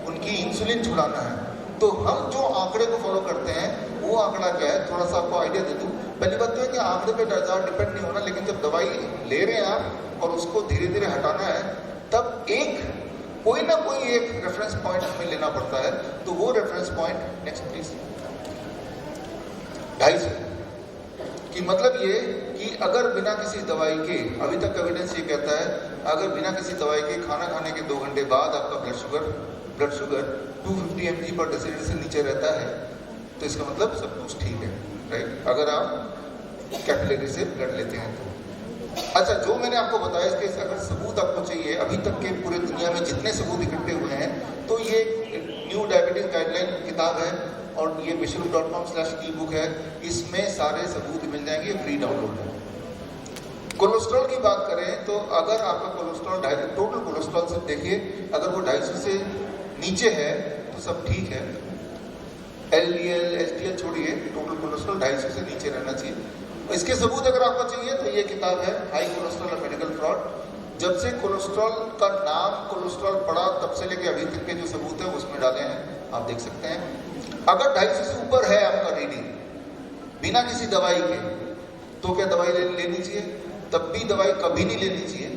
उनकी इंसुलिन छुड़ाना है। तो हम जो आंकड़े को फॉलो करते हैं वो आंकड़ा क्या है, थोड़ा सा आपको आइडिया दे दूं। पहली बात तो है कि आंकड़े पे ज़्यादा डिपेंड नहीं होना, लेकिन जब दवाई ले रहे हैं आप और उसको धीरे धीरे हटाना है, तब कोई ना कोई एक रेफरेंस पॉइंट हमें लेना पड़ता है। तो वो रेफरेंस पॉइंट, नेक्स्ट प्लीज, 250 कि मतलब ये कि अगर बिना किसी दवाई के, अभी तक एविडेंस ये कहता है, अगर बिना किसी दवाई के खाना खाने के 2 घंटे बाद आपका ब्लड शुगर 250 mg पर डेसिलिटर से नीचे रहता है, तो इसका मतलब सब कुछ ठीक है, राइट, अगर आप कैपिलरी से ब्लड लेते हैं तो। अच्छा, जो मैंने आपको बताया इसके अगर सबूत आपको चाहिए, अभी तक के पूरे दुनिया में जितने सबूत इकट्ठे हुए हैं, तो ये न्यू डायबिटीज गाइडलाइन किताब है और ये vishnu.com/ebook है, इसमें सारे सबूत मिल जाएंगे, फ्री डाउनलोड है। कोलेस्ट्रॉल की बात करें तो अगर आपका कोलेस्ट्रॉल, टोटल कोलेस्ट्रॉल से देखिए, अगर वो 250 से नीचे है तो सब ठीक है। LDL HDL छोड़िए, टोटल कोलेस्ट्रॉल 250 से नीचे रहना चाहिए। इसके सबूत अगर आपको चाहिए तो ये किताब है, हाई कोलेस्ट्रॉल और मेडिकल फ्रॉड। जब से कोलेस्ट्रॉल का नाम कोलेस्ट्रॉल पड़ा तब से लेके अभी तक के जो सबूत है उसमें डाले हैं, आप देख सकते हैं। अगर 250 से ऊपर है आपका रीडिंग बिना किसी दवाई के, तो क्या दवाई लेनी चाहिए? तब भी दवाई कभी नहीं लेनी चाहिए।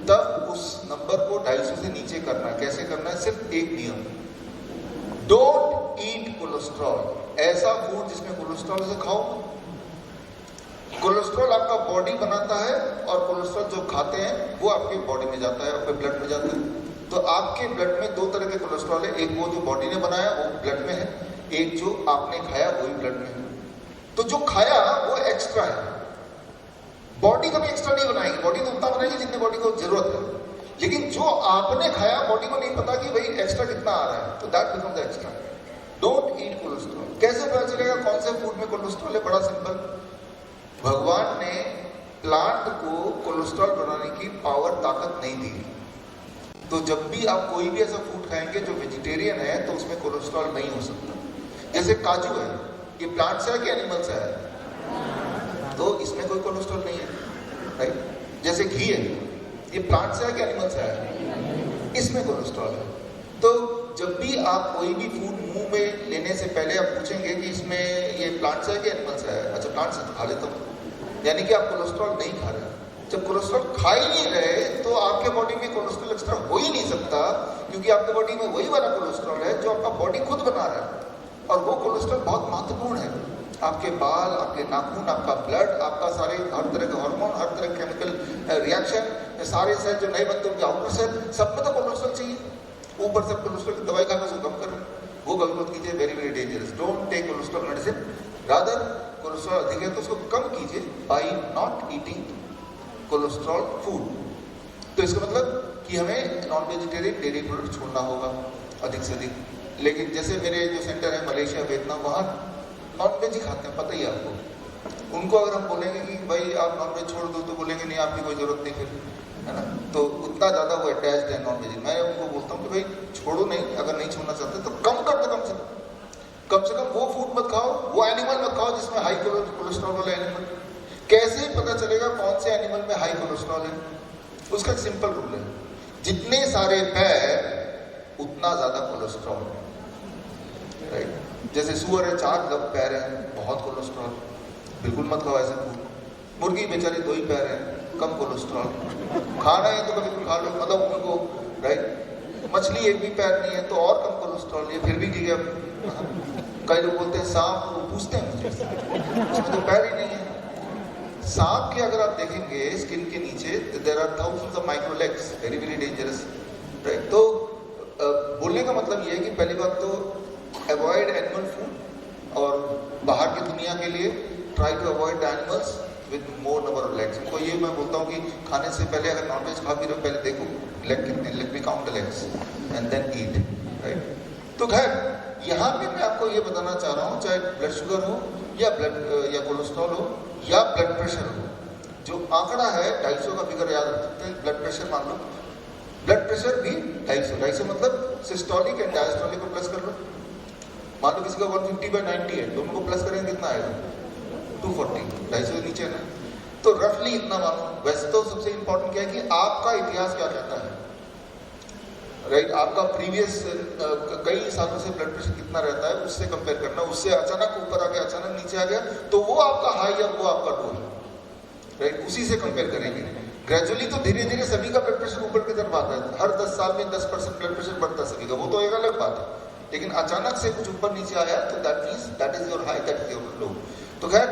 तब उस नंबर को 250 से नीचे करना है। कैसे करना है? सिर्फ एक नियम, डोंट ईट कोलेस्ट्रॉल। ऐसा फूड जिसमें कोलेस्ट्रॉल से खाओ। कोलेस्ट्रॉल आपका बॉडी बनाता है और कोलेस्ट्रॉल जो खाते हैं वो आपके बॉडी में जाता है, आपके ब्लड में जाता है। तो आपके ब्लड में 2 तरह के कोलेस्ट्रॉल है, एक वो जो बॉडी ने बनाया वो ब्लड में है, एक जो आपने खाया वही ब्लड में है। तो जो खाया वो एक्स्ट्रा है, बॉडी कभी एक्स्ट्रा नहीं बनाएगी, बॉडी तो उतना बनाएगी जितनी बॉडी को जरूरत है। लेकिन जो आपने खाया बॉडी को नहीं पता कि भाई एक्स्ट्रा कितना आ रहा है, तो that becomes extra. Don't eat cholesterol. कैसे पता चलेगा कौन से फूड में कोलेस्ट्रॉल है? बड़ा सिंपल, भगवान ने प्लांट को कोलेस्ट्रॉल बनाने की पावर, ताकत नहीं दी। तो जब भी आप कोई भी ऐसा फूड खाएंगे जो वेजिटेरियन है तो उसमें कोलेस्ट्रॉल नहीं हो सकता। जैसे काजू है, ये प्लांट से है कि एनिमल से है? तो इसमें कोई कोलेस्ट्रॉल नहीं है, राइट। जैसे घी है, ये प्लांट से है कि एनिमल से है? इसमें कोलेस्ट्रॉल है। तो जब भी आप कोई भी फूड मुंह में लेने से पहले आप पूछेंगे कि इसमें ये प्लांट से है कि एनिमल से है? अच्छा, प्लांट से तो खा लेता हूँ, यानी कि आप कोलेस्ट्रॉल नहीं खा रहे। जब कोलेस्ट्रॉल खा ही नहीं रहे तो आपके बॉडी में कोलेस्ट्रॉल एक्स्ट्रा हो ही नहीं सकता, क्योंकि आपके बॉडी में वही वाला कोलेस्ट्रॉल है जो आपका बॉडी खुद बना रहा है। और वो कोलेस्ट्रॉल बहुत महत्वपूर्ण है। आपके बाल, आपके नाखून, आपका ब्लड, आपका सारे हर तरह के हार्मोन, हर तरह के केमिकल रिएक्शन, सारे सेल जो नए बनते हैं आउटर सेल, सब में तो कोलेस्ट्रॉल चाहिए। ऊपर से कोलेस्ट्रॉल की दवाई खाकर उसको कम करें, वो कभी मत कीजिए, very very dangerous. Don't take cholesterol medicine, rather cholesterol अधिक है तो उसको कम कीजिए by not eating cholesterol food. तो इसका मतलब कि हमें नॉन वेजिटेरियन डेयरी प्रोडक्ट छोड़ना होगा अधिक से अधिक। लेकिन जैसे मेरे जो सेंटर है मलेशिया, वियतनाम, वहाँ नॉन वेज ही खाते हैं, पता ही है आपको। उनको अगर हम बोलेंगे कि भाई आप नॉन वेज छोड़ दो तो बोलेंगे नहीं, आपकी कोई जरूरत नहीं फिर, है ना। तो उतना ज़्यादा वो अटैच्ड है नॉन वेज। मैं उनको बोलता हूँ कि भाई छोड़ो नहीं, अगर नहीं छोड़ना चाहते तो कम कर दो, कम से कम वो फूड मत खाओ, वो एनिमल मत खाओ जिसमें हाई कोलेस्ट्रॉल वाला एनिमल। कैसे पता चलेगा कौन से एनिमल में हाई कोलेस्ट्रॉल है? उसका सिंपल रूल है, जितने सारे पैर उतना ज्यादा कोलेस्ट्रॉल, राइट। जैसे सुअर है, 4 पैर है, बहुत कोलेस्ट्रॉल, बिल्कुल मत खाओ ऐसे फूड। मुर्गी बेचारी 2 ही पैर है, कम कोलेस्ट्रॉल। खाना है तो कभी खा लो, मतलब उनको, राइट। मछली 1 भी पैर नहीं है तो और कम कोलेस्ट्रॉल, ये फिर भी ठीक है। कई लोग बोलते हैं सांप, वो पूछते हैं मुझे उसमें तो पैर ही नहीं है। सांप के अगर आप देखेंगे स्किन के नीचे there are thousands of micro legs, very very dangerous, right. तो बोलने का मतलब ये है कि पहली बात तो अवॉइड एनिमल फूड, और बाहर की दुनिया के लिए try to avoid the animals with more number of legs. उनको ये मैं बोलता हूँ कि खाने से पहले अगर नॉनवेज खा भी रहे हो, पहले देखो लेग कितने, let me count the legs and then eat, right. तो खैर यहाँ पे मैं आपको ये बताना चाह रहा हूँ, चाहे ब्लड शुगर हो या ब्लड या कोलेस्ट्रॉल हो या ब्लड प्रेशर हो, जो आंकड़ा है 250 का फिगर याद रख सकते हैं। ब्लड प्रेशर मान लो, ब्लड प्रेशर भी 250 मतलब सिस्टोलिक एंड डायस्टोलिक को प्लस कर लो। मान लो किसी का 150/90 है, दोनों को प्लस करेंगे कितना आएगा? 240, 250 के नीचे ना, तो रफली इतना मानो। वैसे तो सबसे इंपॉर्टेंट क्या है कि आपका इतिहास क्या कहता है, राइट, आपका प्रीवियस कई सालों से ब्लड प्रेशर कितना रहता है उससे कंपेयर करना, उससे अचानक ऊपर आ गया, अचानक नीचे आ गया, तो वो आपका हाई या वो आपका लो है, राइट, उसी से कंपेयर करेंगे। ग्रेजुअली तो धीरे धीरे सभी का ब्लड प्रेशर ऊपर की तरफ आता है, हर 10 साल में 10% ब्लड प्रेशर बढ़ता है सभी का, वो तो एक अलग बात है। लेकिन अचानक से कुछ ऊपर नीचे आया तो that means that is your high, that is your लो। तो खैर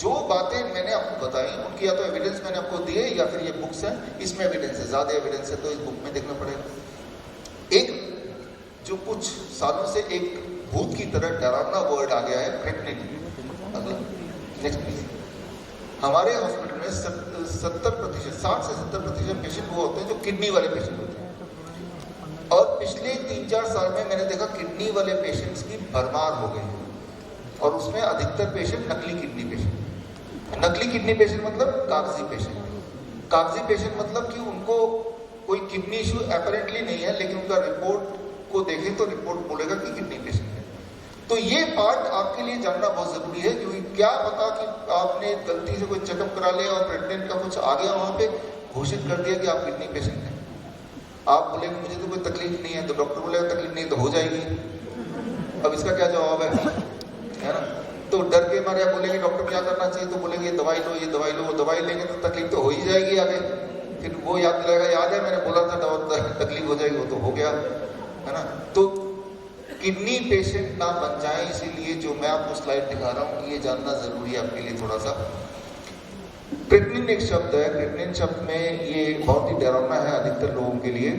जो बातें मैंने आपको बताई उनकी या तो एविडेंस मैंने आपको दिए या फिर ये बुक्स हैं, इसमें एविडेंस है, ज्यादा एविडेंस है तो इस बुक में देखना पड़ेगा। एक जो कुछ सालों से एक भूत की तरह डरावना वर्ड आ गया है, क्रेटिनिन। Next please. हमारे हॉस्पिटल में 70%, 60 से 70% पेशेंट वो होते हैं जो किडनी वाले पेशेंट होते हैं, और पिछले 3-4 साल में मैंने देखा किडनी वाले पेशेंट्स की भरमार हो गई है, और उसमें अधिकतर पेशेंट नकली किडनी पेशेंट। नकली किडनी पेशेंट मतलब कागजी पेशेंट। कागजी पेशेंट मतलब कि उनको कोई किडनी इशू अपेरेंटली नहीं है, लेकिन उनका रिपोर्ट को देखें तो रिपोर्ट बोलेगा कि किडनी पेशेंट है। तो ये पार्ट आपके लिए जानना बहुत जरूरी है, क्योंकि क्या पता कि आपने गलती से कोई चेकअप करा लिया और प्रेग्नेंट का कुछ आ गया, वहां पे घोषित कर दिया कि आप किडनी पेशेंट हैं। आप बोलेंगे मुझे तो कोई तकलीफ नहीं है, तो डॉक्टर बोलेगा तकलीफ नहीं तो हो जाएगी। अब इसका क्या जवाब है ना? तो डर के मारे आप बोलेंगे डॉक्टर क्या करना चाहिए, तो बोलेंगे ये दवाई लो, ये दवाई लो। वो दवाई लेंगे तो तकलीफ तो हो ही जाएगी आगे, फिर वो याद दिलाएगा, याद है मैंने बोला था तकलीफ हो जाएगी, वो तो हो गया, है ना? तो किडनी पेशेंट ना बन जाए, इसीलिए जो मैं आपको स्लाइड दिखा रहा हूँ ये जानना जरूरी है आपके लिए थोड़ा सा। क्रेटिनिन एक शब्द है, क्रेटिनिन शब्द में ये बहुत ही डरावना है अधिकतर लोगों के लिए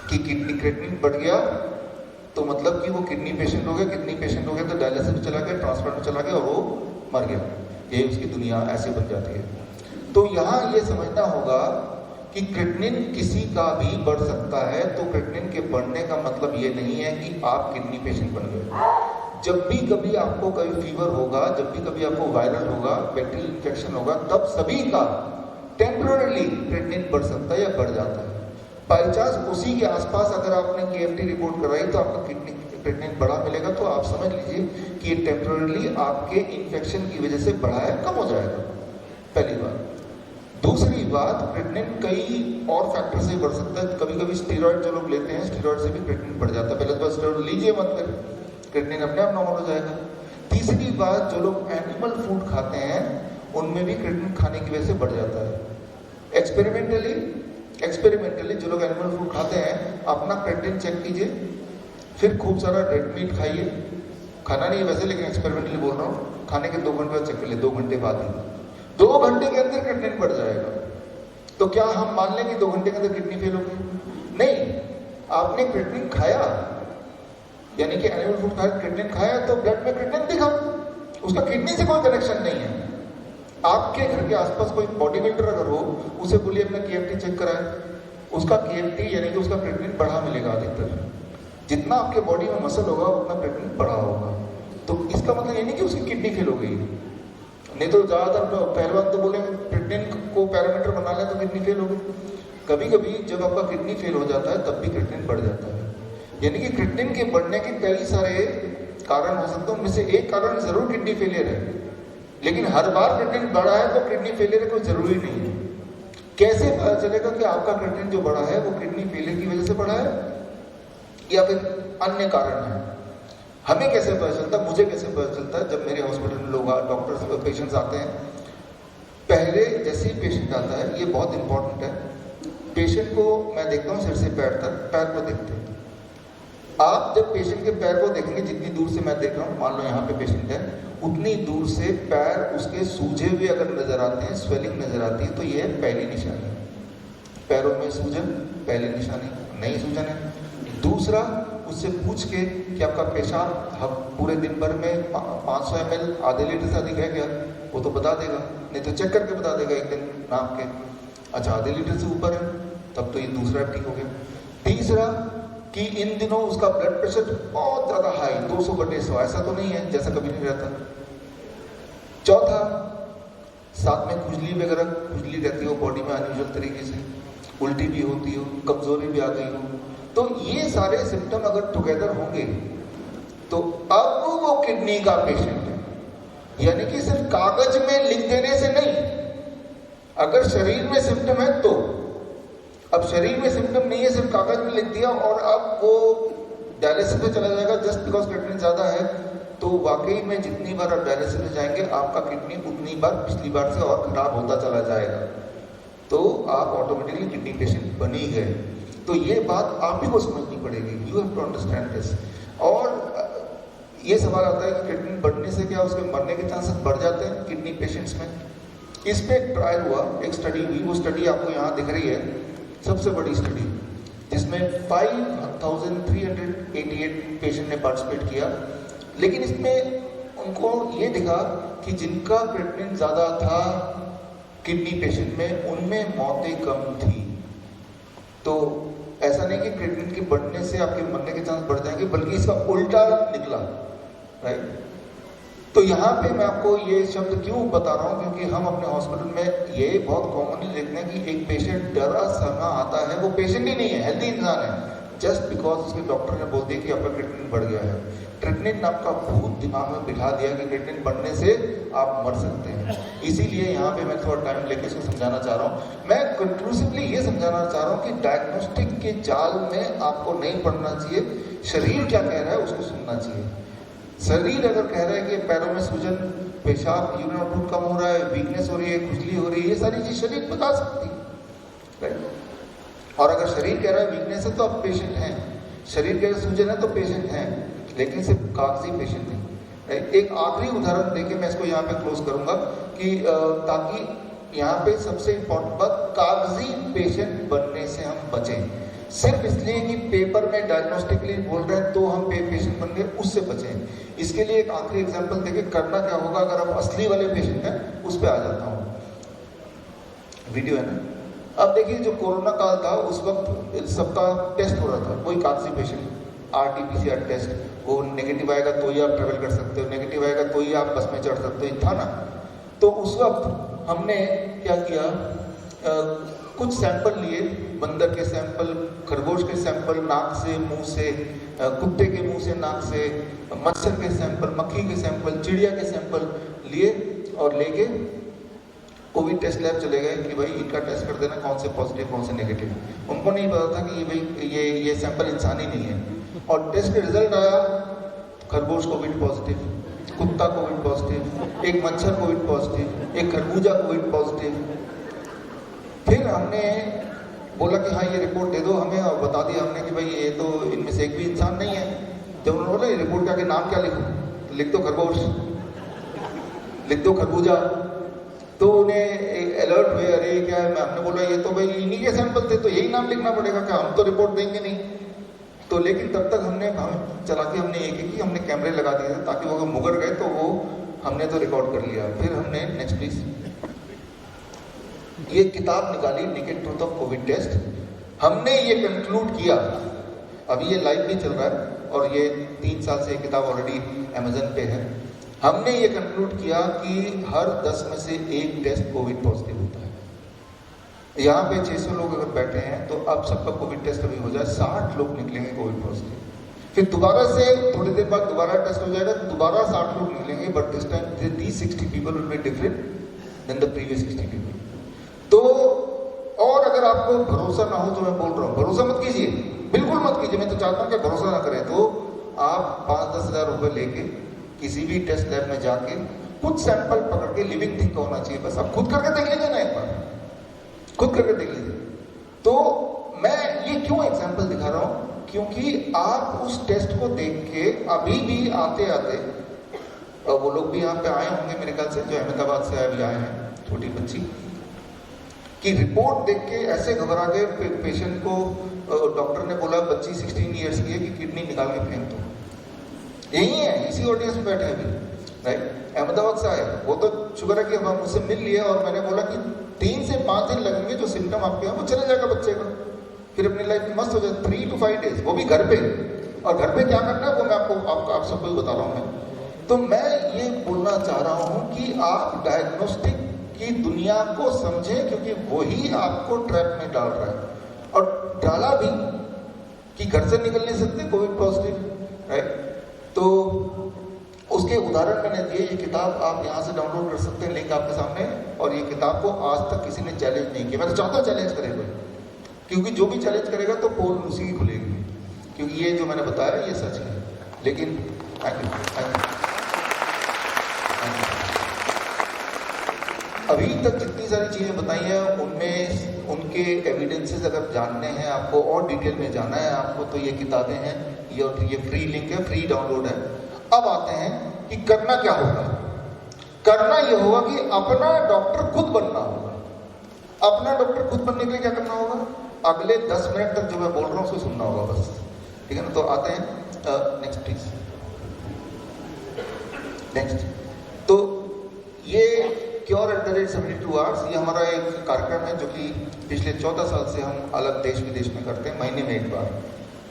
कि किडनी क्रेटिनिन बढ़ गया तो मतलब कि वो किडनी पेशेंट हो गया, किडनी पेशेंट हो गया तो डायलिसिस में चला गया, ट्रांसप्लांट में चला गया और वो मर गया। ये उसकी दुनिया ऐसे बन जाती है। तो यहाँ ये समझना होगा कि क्रेटिनिन किसी का भी बढ़ सकता है, तो क्रेटिनिन के बढ़ने का मतलब ये नहीं है कि आप किडनी पेशेंट बन गए। जब भी कभी आपको कभी फीवर होगा, जब भी कभी आपको वायरल होगा, बैक्टीरियल इन्फेक्शन होगा, तब सभी का टेम्पररीली क्रेटिनिन बढ़ सकता है या बढ़ जाता है। बाई चांस उसी के आसपास अगर आपने KFT रिपोर्ट कराई तो आपका किडनी क्रेटिनिन बढ़ा मिलेगा, तो आप समझ लीजिए कि ये टेम्पररीली आपके इन्फेक्शन की वजह से बढ़ा है, कम हो जाएगा, पहली बात। दूसरी बात, क्रेटिनिन कई और फैक्टर से बढ़ सकता है। कभी कभी स्टेरॉइड जो लोग लेते हैं, स्टेरॉइड से भी क्रेटिनिन बढ़ जाता है। पहले तो स्टेरॉइड लीजिए मत, फिर क्रेटिनिन अपने आप नॉर्मल हो जाएगा। तीसरी बात, जो लोग एनिमल फूड खाते हैं उनमें भी क्रेटिनिन खाने की वजह से बढ़ जाता है। एक्सपेरिमेंटली जो लोग एनिमल फूड खाते हैं अपना क्रेटिनिन चेक कीजिए, फिर खूब सारा रेड मीट खाइए, खाना नहीं है वैसे लेकिन एक्सपेरिमेंटली बोल रहा हूँ, खाने के 2 घंटे बाद चेक कर लिए, 2 घंटे बाद ही 2 घंटे के अंदर क्रेटिनिन बढ़ जाएगा। तो क्या हम मान लें कि 2 घंटे के अंदर किडनी फेल हो गई? नहीं, आपने क्रेटिनिन खाया, यानी कि एनिमल फूड खाया, क्रेटिनिन खाया तो ब्लड में क्रेटिनिन दिखा, उसका किडनी से कोई कनेक्शन नहीं है। आपके घर के आसपास कोई बॉडी बिल्डर अगर हो, उसे बोलिए अपना KFT चेक कराए, उसका KFT यानी कि उसका क्रेटिनिन बढ़ा मिलेगा अधिकतर। जितना आपके बॉडी में मसल होगा उतना क्रेटिनिन बढ़ा होगा। तो इसका मतलब ये नहीं कि उसकी किडनी फेल हो गई, नहीं तो ज्यादातर पहलवान तो बोलेंगे क्रेटिनिन को पैरामीटर बना लें तो किडनी फेल हो गई। कभी कभी जब आपका किडनी फेल हो जाता है तब भी क्रेटिनिन बढ़ जाता है। यानी कि क्रेटिनिन के बढ़ने के कई सारे कारण हो सकते हैं, उनमें से एक कारण जरूर किडनी फेलियर है, लेकिन हर बार क्रेटिनिन बढ़ा है तो किडनी फेलियर कोई जरूरी नहीं है। कैसे पता चलेगा कि आपका क्रेटिनिन जो बढ़ा है वो किडनी फेलियर की वजह से बढ़ा है या फिर अन्य कारण है? हमें कैसे पता चलता है, मुझे कैसे पता चलता है? जब मेरे हॉस्पिटल में लोग डॉक्टर्स पेशेंट्स आते हैं, पहले जैसे ही पेशेंट आता है, ये बहुत इंपॉर्टेंट है, पेशेंट को मैं देखता हूँ सिर से पैर तक, पैर को देखते हैं। आप जब पेशेंट के पैर को देखेंगे, जितनी दूर से मैं देख रहा हूँ, मान लो यहाँ पे पेशेंट है, उतनी दूर से पैर उसके सूजे हुए अगर नजर आते हैं, स्वेलिंग नजर आती है, तो ये पहली निशानी। पैरों में सूजन पहली निशानी, नहीं सूजन है। दूसरा, उससे पूछ के कि आपका पेशाब पूरे दिन भर में 500 ml आधे लीटर से अधिक है क्या, वो तो बता देगा, नहीं तो चेक करके बता देगा एक दिन नाप के, अच्छा आधे लीटर से ऊपर है, तब तो ये दूसरा ठीक हो गया। तीसरा कि इन दिनों उसका ब्लड प्रेशर बहुत ज्यादा हाई, 200/100, ऐसा तो नहीं है जैसा कभी नहीं रहता। चौथा, साथ में खुजली वगैरह, खुजली रहती हो बॉडी में अनयूजुअल तरीके से, उल्टी भी होती हो, कमजोरी भी आ गई हो, तो ये सारे सिम्टम अगर टुगेदर होंगे तो अब वो किडनी का पेशेंट है। यानी कि सिर्फ कागज में लिख देने से नहीं, अगर शरीर में सिम्टम है तो, अब शरीर में सिम्टम नहीं है, सिर्फ कागज में लिख दिया और अब वो डायलिसिस पे चला जाएगा जस्ट बिकॉज क्रिएटिनिन ज़्यादा है, तो वाकई में जितनी बार आप डायलिसिस में जाएंगे आपका किडनी उतनी बार पिछली बार से और खराब होता चला जाएगा, तो आप ऑटोमेटिकली किडनी पेशेंट बन ही गए। तो ये बात आप ही को समझनी पड़ेगी, you have to understand this. और ये सवाल आता है कि किडनी बढ़ने से क्या उसके मरने के चांसेस बढ़ जाते हैं किडनी पेशेंट्स में? इस पे एक ट्रायल हुआ, एक स्टडी हुई, वो स्टडी आपको यहाँ दिख रही है, सबसे बड़ी स्टडी, जिसमें 5388 पेशेंट ने पार्टिसिपेट किया। लेकिन इसमें उनको ये दिखा कि जिनका क्रिएटिनिन ज़्यादा था किडनी पेशेंट में, उनमें मौतें कम थी। तो ऐसा नहीं कि क्रिएटिनिन के बढ़ने से आपके मरने के चांस बढ़ जाएंगे, बल्कि इसका उल्टा निकला, राइट। तो यहाँ पे मैं आपको ये शब्द क्यों बता रहा हूँ, क्योंकि हम अपने हॉस्पिटल में ये बहुत कॉमनली देखते हैं कि एक पेशेंट डरा सना आता है, वो पेशेंट ही नहीं है, हेल्दी इंसान है, जस्ट बिकॉज उसके डॉक्टर ने बोल दिया कि आपका क्रिएटिनिन बढ़ गया है। क्रिएटिनिन नाम का भूत दिमाग में बिठा दिया कि क्रिएटिनिन बढ़ने से आप मर सकते हैं। इसीलिए यहाँ पे मैं थोड़ा टाइम लेके इसको समझाना चाह रहा हूँ। मैं कंक्लूसिवली ये समझाना चाह रहा हूँ कि डायग्नोस्टिक के जाल में आपको नहीं पड़ना चाहिए। शरीर क्या कह रहा है उसको सुनना चाहिए। शरीर अगर कह रहा है कि पैरों में सूजन, पेशाब, यूरिन आउटपुट कम हो रहा है, वीकनेस हो रही है, खुजली हो रही है, ये सारी चीज शरीर बता सकती है, राइट। और अगर शरीर कह रहा है वीकनेस है तो आप पेशेंट हैं, शरीर कह रहा है सूजन है तो पेशेंट हैं, लेकिन सिर्फ कागजी पेशेंट नहीं, राइट। एक आखिरी उदाहरण देके मैं इसको यहाँ पे क्लोज करूंगा कि ताकि यहाँ पे सबसे इंपॉर्टेंट बात, कागजी पेशेंट बनने से हम बचें। सिर्फ इसलिए कि पेपर में डायग्नोस्टिकली बोल रहे हैं तो हम पेशेंट बन गए, उससे बचें। इसके लिए एक आखिरी एग्जांपल देके करना क्या होगा अगर आप असली वाले पेशेंट हैं, उस पर आ जाता हूँ, वीडियो है ना। अब देखिए जो कोरोना काल था उस वक्त सबका टेस्ट हो रहा था, कोई कागजी पेशेंट, RT-PCR टेस्ट, वो नेगेटिव आएगा तो ही आप ट्रेवल कर सकते हो, नेगेटिव आएगा तो ही आप बस में चढ़ सकते हो, था ना। तो उस वक्त हमने क्या किया, कुछ सैंपल लिए, बंदर के सैंपल, खरगोश के सैंपल, नाक से, मुंह से, कुत्ते के मुंह से, नाक से, मच्छर के सैंपल, मक्खी के सैंपल, चिड़िया के सैंपल लिए और लेके कोविड टेस्ट लैब चले गए कि भाई इनका टेस्ट कर देना कौन से पॉजिटिव कौन से नेगेटिव। उनको नहीं पता था कि ये भाई ये सैंपल इंसानी नहीं है। और टेस्ट के रिजल्ट आया, खरगोश कोविड पॉजिटिव, कुत्ता कोविड पॉजिटिव, एक मच्छर कोविड पॉजिटिव, एक खरबूजा कोविड पॉजिटिव। फिर हमने बोला कि हाँ ये रिपोर्ट दे दो हमें, और बता दिया हमने कि भाई ये तो इनमें से एक भी इंसान नहीं है। जब उन्होंने बोला ये रिपोर्ट का नाम क्या लिखूं, तो लिख दो खरगोश, लिख दो खरबूजा। तो उन्हें एक अलर्ट हुए, अरे क्या है, हमने बोला ये तो भाई इन्हीं के सैंपल थे तो यही नाम लिखना पड़ेगा, क्या हम तो रिपोर्ट देंगे नहीं। तो लेकिन तब तक हमने चला के हमने एक ही हमने कैमरे लगा दिए थे ताकि वो मुकर गए तो वो हमने तो रिकॉर्ड कर लिया। फिर हमने नेक्स्ट प्लीज ये किताब निकाली, naked truth of Covid test. हमने ये कंक्लूड किया, अभी ये लाइव भी चल रहा है और ये 3 साल से ये किताब ऑलरेडी अमेजन पे है। हमने ये कंक्लूड किया कि हर 10 में से 1 टेस्ट कोविड पॉजिटिव होता है। यहाँ पे 600 लोग अगर बैठे हैं तो अब सबका कोविड टेस्ट अभी हो जाए, 60 लोग निकलेंगे कोविड पॉजिटिव। फिर दोबारा से थोड़ी देर बाद दोबारा टेस्ट हो जाएगा, दोबारा 60 लोग निकलेंगे, but this time these 60 people will be different than the previous 60 people। तो और अगर आपको भरोसा ना हो जो मैं बोल रहा हूँ, भरोसा मत कीजिए, बिल्कुल मत कीजिए। मैं तो चाहता हूँ कि भरोसा ना करें तो आप 5-10 हज़ार रुपये लेके किसी भी टेस्ट लैब में जाके कुछ सैंपल पकड़ के, लिविंग थिंग का होना चाहिए, बस आप खुद करके देख लीजिए ना, एक बार खुद करके देख लीजिए। तो मैं ये क्यों एग्जाम्पल दिखा रहा हूँ, क्योंकि आप उस टेस्ट को देख के अभी भी आते आते, और वो लोग भी यहाँ पे आए होंगे मेरे ख्याल से, जो अहमदाबाद से भी आए हैं, छोटी बच्ची की रिपोर्ट देख के ऐसे घबरा गए, पेशेंट को डॉक्टर ने बोला बच्ची 16 ईयर्स की है कि किडनी निकाल के फेंक दो। यही है, इसी ऑडियंस में बैठे अभी, राइट, अहमदाबाद से आए। वो तो शुक्र है कि हम मुझसे मिल लिए और मैंने बोला कि 3 से 5 दिन लगेंगे, जो सिम्टम आपके हैं वो चले जाएगा बच्चे का, फिर अपनी लाइफ में मस्त हो जाए। 3 to 5 days, वो भी घर पे। और घर पे क्या करना है वो मैं आप सबको बता रहा हूँ मैं। तो मैं ये बोलना चाह रहा हूँ कि आप डायग्नोस्टिक की दुनिया को समझें, क्योंकि वही आपको ट्रैप में डाल रहा है, और डाला भी कि घर से निकल नहीं सकते कोविड पॉजिटिव, राइट। तो उसके उदाहरण मैंने दिए। ये किताब आप यहाँ से डाउनलोड कर सकते हैं, लिंक आपके सामने। और ये किताब को आज तक किसी ने चैलेंज नहीं किया। मैं तो चाहता हूँ चैलेंज करे कोई क्योंकि जो भी चैलेंज करेगा तो पोल उसी की खुलेगी, क्योंकि ये जो मैंने बताया ये सच है। लेकिन थैंक यू। अभी तक जितनी सारी चीज़ें बताई हैं उनमें उनके एविडेंसेस अगर जानने हैं आपको और डिटेल में जाना है आपको, तो ये किताबें हैं, ये फ्री लिंक है, फ्री डाउनलोड है। अब आते हैं कि करना क्या होगा। करना ये होगा कि अपना डॉक्टर खुद बनना होगा। अपना डॉक्टर खुद बनने के लिए क्या करना होगा? अगले 10 मिनट तक जो मैं बोल रहा हूँ उसको सुनना होगा बस, ठीक है ना। तो आते हैं नेक्स्ट प्लीज, नेक्स्ट। तो ये cure at the rate 72 hours, ये हमारा एक कार्यक्रम है जो कि पिछले 14 साल से हम अलग देश विदेश में करते हैं, महीने में एक बार,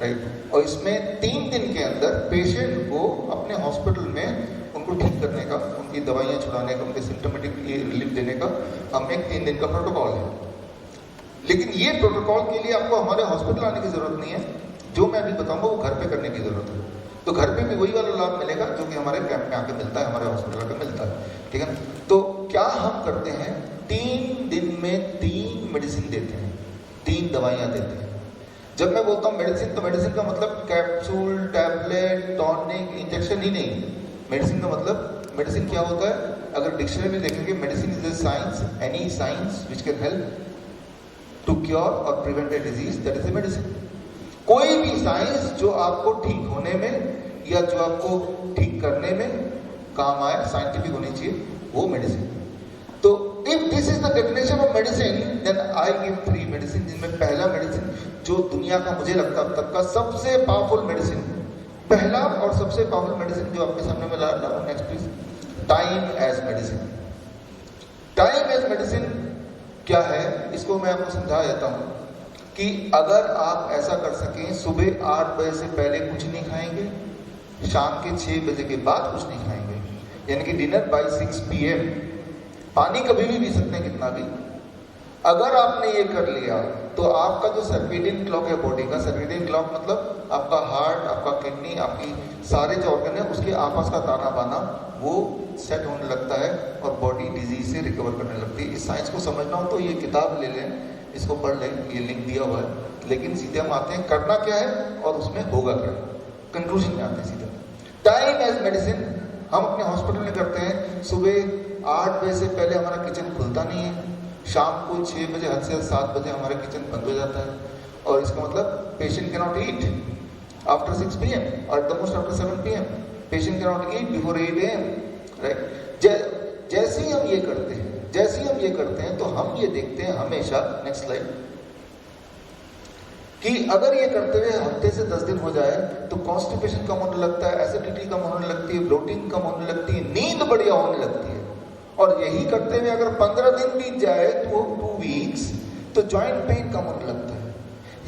राइट। और इसमें 3 दिन के अंदर पेशेंट को अपने हॉस्पिटल में उनको ठीक करने का, उनकी दवाइयाँ छुड़ाने का, उनके सिम्टोमेटिक रिलीफ देने का हम एक 3 दिन का प्रोटोकॉल है। लेकिन ये प्रोटोकॉल के लिए आपको हमारे हॉस्पिटल आने की जरूरत नहीं है, जो मैं अभी बताऊंगा वो घर पे करने की जरूरत है। तो घर पे भी वही वाला लाभ मिलेगा जो कि हमारे कैंप में आके मिलता है, हमारे हॉस्पिटल आके मिलता है, ठीक है ना। तो क्या हम करते हैं, 3 दिन में 3 मेडिसिन देते हैं, 3 दवाइयाँ देते हैं। जब मैं बोलता हूँ मेडिसिन, तो मेडिसिन का मतलब कैप्सूल, टैबलेट, टॉनिक, इंजेक्शन ही नहीं। मेडिसिन का मतलब, मेडिसिन क्या होता है? अगर डिक्शनरी में देखेंगे, medicine is a science, any science which can help to cure और prevent a disease, that is a medicine. कोई भी साइंस जो आपको ठीक होने में या जो आपको ठीक करने में काम आए, साइंटिफिक होनी चाहिए, वो मेडिसिन। तो if this is the definition of medicine, then I give 3 medicine, जिनमें पहला मेडिसिन जो दुनिया का मुझे लगता है अब तक का सबसे पावरफुल मेडिसिन, पहला और सबसे पावरफुल मेडिसिन जो आपके सामने में ला रहा हूं, next please, time as medicine. Time as medicine क्या है, इसको मैं आपको समझा देता हूं कि अगर आप ऐसा कर सकें, सुबह 8 बजे से पहले कुछ नहीं खाएंगे, शाम के 6 बजे के बाद कुछ नहीं खाएंगे, यानी कि डिनर बाय 6 PM, पानी कभी भी पी सकते हैं कितना भी। अगर आपने ये कर लिया तो आपका जो सर्केडियन क्लॉक है बॉडी का, सर्केडियन क्लॉक मतलब आपका हार्ट, आपका किडनी, आपकी सारे जो ऑर्गन है उसके आपस का ताना बाना वो सेट होने लगता है और बॉडी डिजीज से रिकवर करने लगती है। इस साइंस को समझना हो तो ये किताब ले लें, इसको पढ़ लें, ये लिंक दिया हुआ है। लेकिन सीधे हम आते हैं करना क्या है और उसमें होगा क्या, कंक्लूजन में आते हैं सीधे। टाइम एज मेडिसिन हम अपने हॉस्पिटल में करते हैं। सुबह 8 बजे से पहले हमारा किचन खुलता नहीं है, शाम को 6 बजे, हद से 7 बजे हमारा किचन बंद हो जाता है। और इसका मतलब patient can not eat after 6 PM और at the most after 7 PM। Patient can not eat before 8 AM, right. जैसे ही हम ये करते हैं, तो हम ये देखते हैं हमेशा, नेक्स्ट स्लाइड, कि अगर ये करते हुए हफ्ते से 10 दिन हो जाए तो कॉन्स्टिपेशन कम होने लगता है, एसिडिटी कम होने लगती है, ब्लोटिंग कम होने लगती है, नींद बढ़िया होने लगती है। और यही करते हुए अगर 15 दिन बीत जाए, तो 2 वीक्स, तो जॉइंट पेन कम होने लगता है।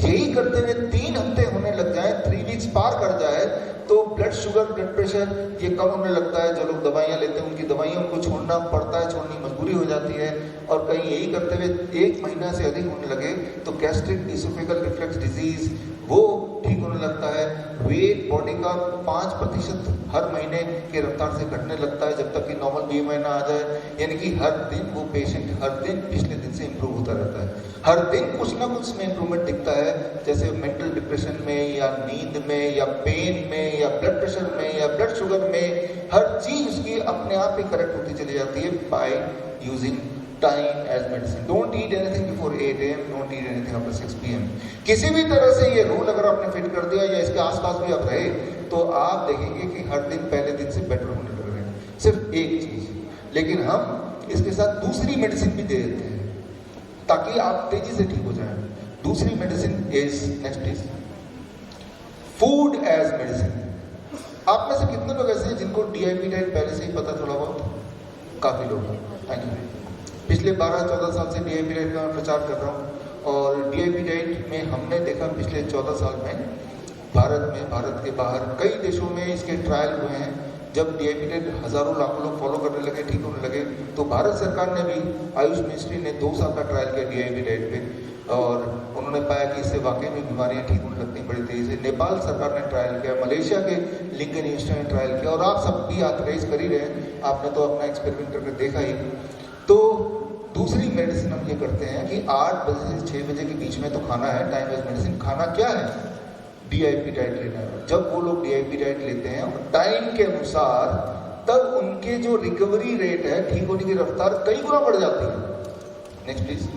यही करते हुए 3 हफ्ते होने लग जाए, 3 वीक्स पार कर जाए, तो ब्लड शुगर, ब्लड प्रेशर ये कम होने लगता है। जो लोग दवाइयाँ लेते हैं उनकी दवाइयों को छोड़ना पड़ता है, छोड़नी मजबूरी हो जाती है। और कहीं यही करते हुए 1 महीना से अधिक होने लगे तो गैस्ट्रिक इसोफेगल रिफ्लक्स डिजीज वो ठीक होने लगता है। वेट बॉडी का 5% हर महीने के रफ्तार से घटने लगता है जब तक कि नॉर्मल BMI ना आ जाए। यानी कि हर दिन वो पेशेंट हर दिन पिछले दिन से इंप्रूव होता रहता है, हर दिन कुछ ना कुछ में इंप्रूवमेंट दिखता है, जैसे मेंटल डिप्रेशन में या नींद में या पेन में या ब्लड प्रेशर में या ब्लड शुगर में, हर चीज उसकी अपने आप ही करेक्ट होती चली जाती है by using time as medicine. Don't eat anything before 8 AM, don't eat anything after 6 PM। किसी भी तरह से ये रूल अगर आपने फिट कर दिया या इसके आसपास भी आप रहे तो आप देखेंगे कि हर दिन पहले दिन से बेटर होने लग रहे हैं, सिर्फ एक चीज। लेकिन हम इसके साथ दूसरी मेडिसिन भी दे देते हैं ताकि आप तेजी से ठीक हो जाए। दूसरी medicine is, next please, food as medicine. आप में से कितने लोग ऐसे हैं जिनको DIP डाइट पहले से ही पता थोड़ा बहुत? काफी लोग हैं, थैंक यू। पिछले 12-14 साल से DIP डाइट का मैं प्रचार कर रहा हूँ और DIP डाइट में हमने देखा पिछले 14 साल में भारत में, भारत के बाहर कई देशों में इसके ट्रायल हुए हैं। जब DIP डाइट हजारों लाखों लोग फॉलो करने लगे, ठीक होने लगे, तो भारत सरकार ने भी, आयुष मिनिस्ट्री ने 2 साल का ट्रायल किया DIP डाइट पे और उन्होंने पाया कि इससे वाकई में बीमारियां ठीक होने लगती हैं बड़ी तेजी से। नेपाल सरकार ने ट्रायल किया, मलेशिया के लिंकन यूनिवर्सिटी ने ट्रायल किया और आप सब भी ऑथराइज कर ही रहे हैं, आपने तो अपना एक्सपेरिमेंट करके देखा ही। तो दूसरी मेडिसिन हम ये करते हैं कि 8 बजे से 6 बजे के बीच में तो खाना है, टाइम वाइज मेडिसिन। खाना क्या है? डीआईपी डाइट लेना है। जब वो लोग डीआईपी डाइट लेते हैं टाइम के अनुसार, तब उनके जो रिकवरी रेट है, ठीक होने की रफ्तार कई गुना बढ़ जाती है। Next please.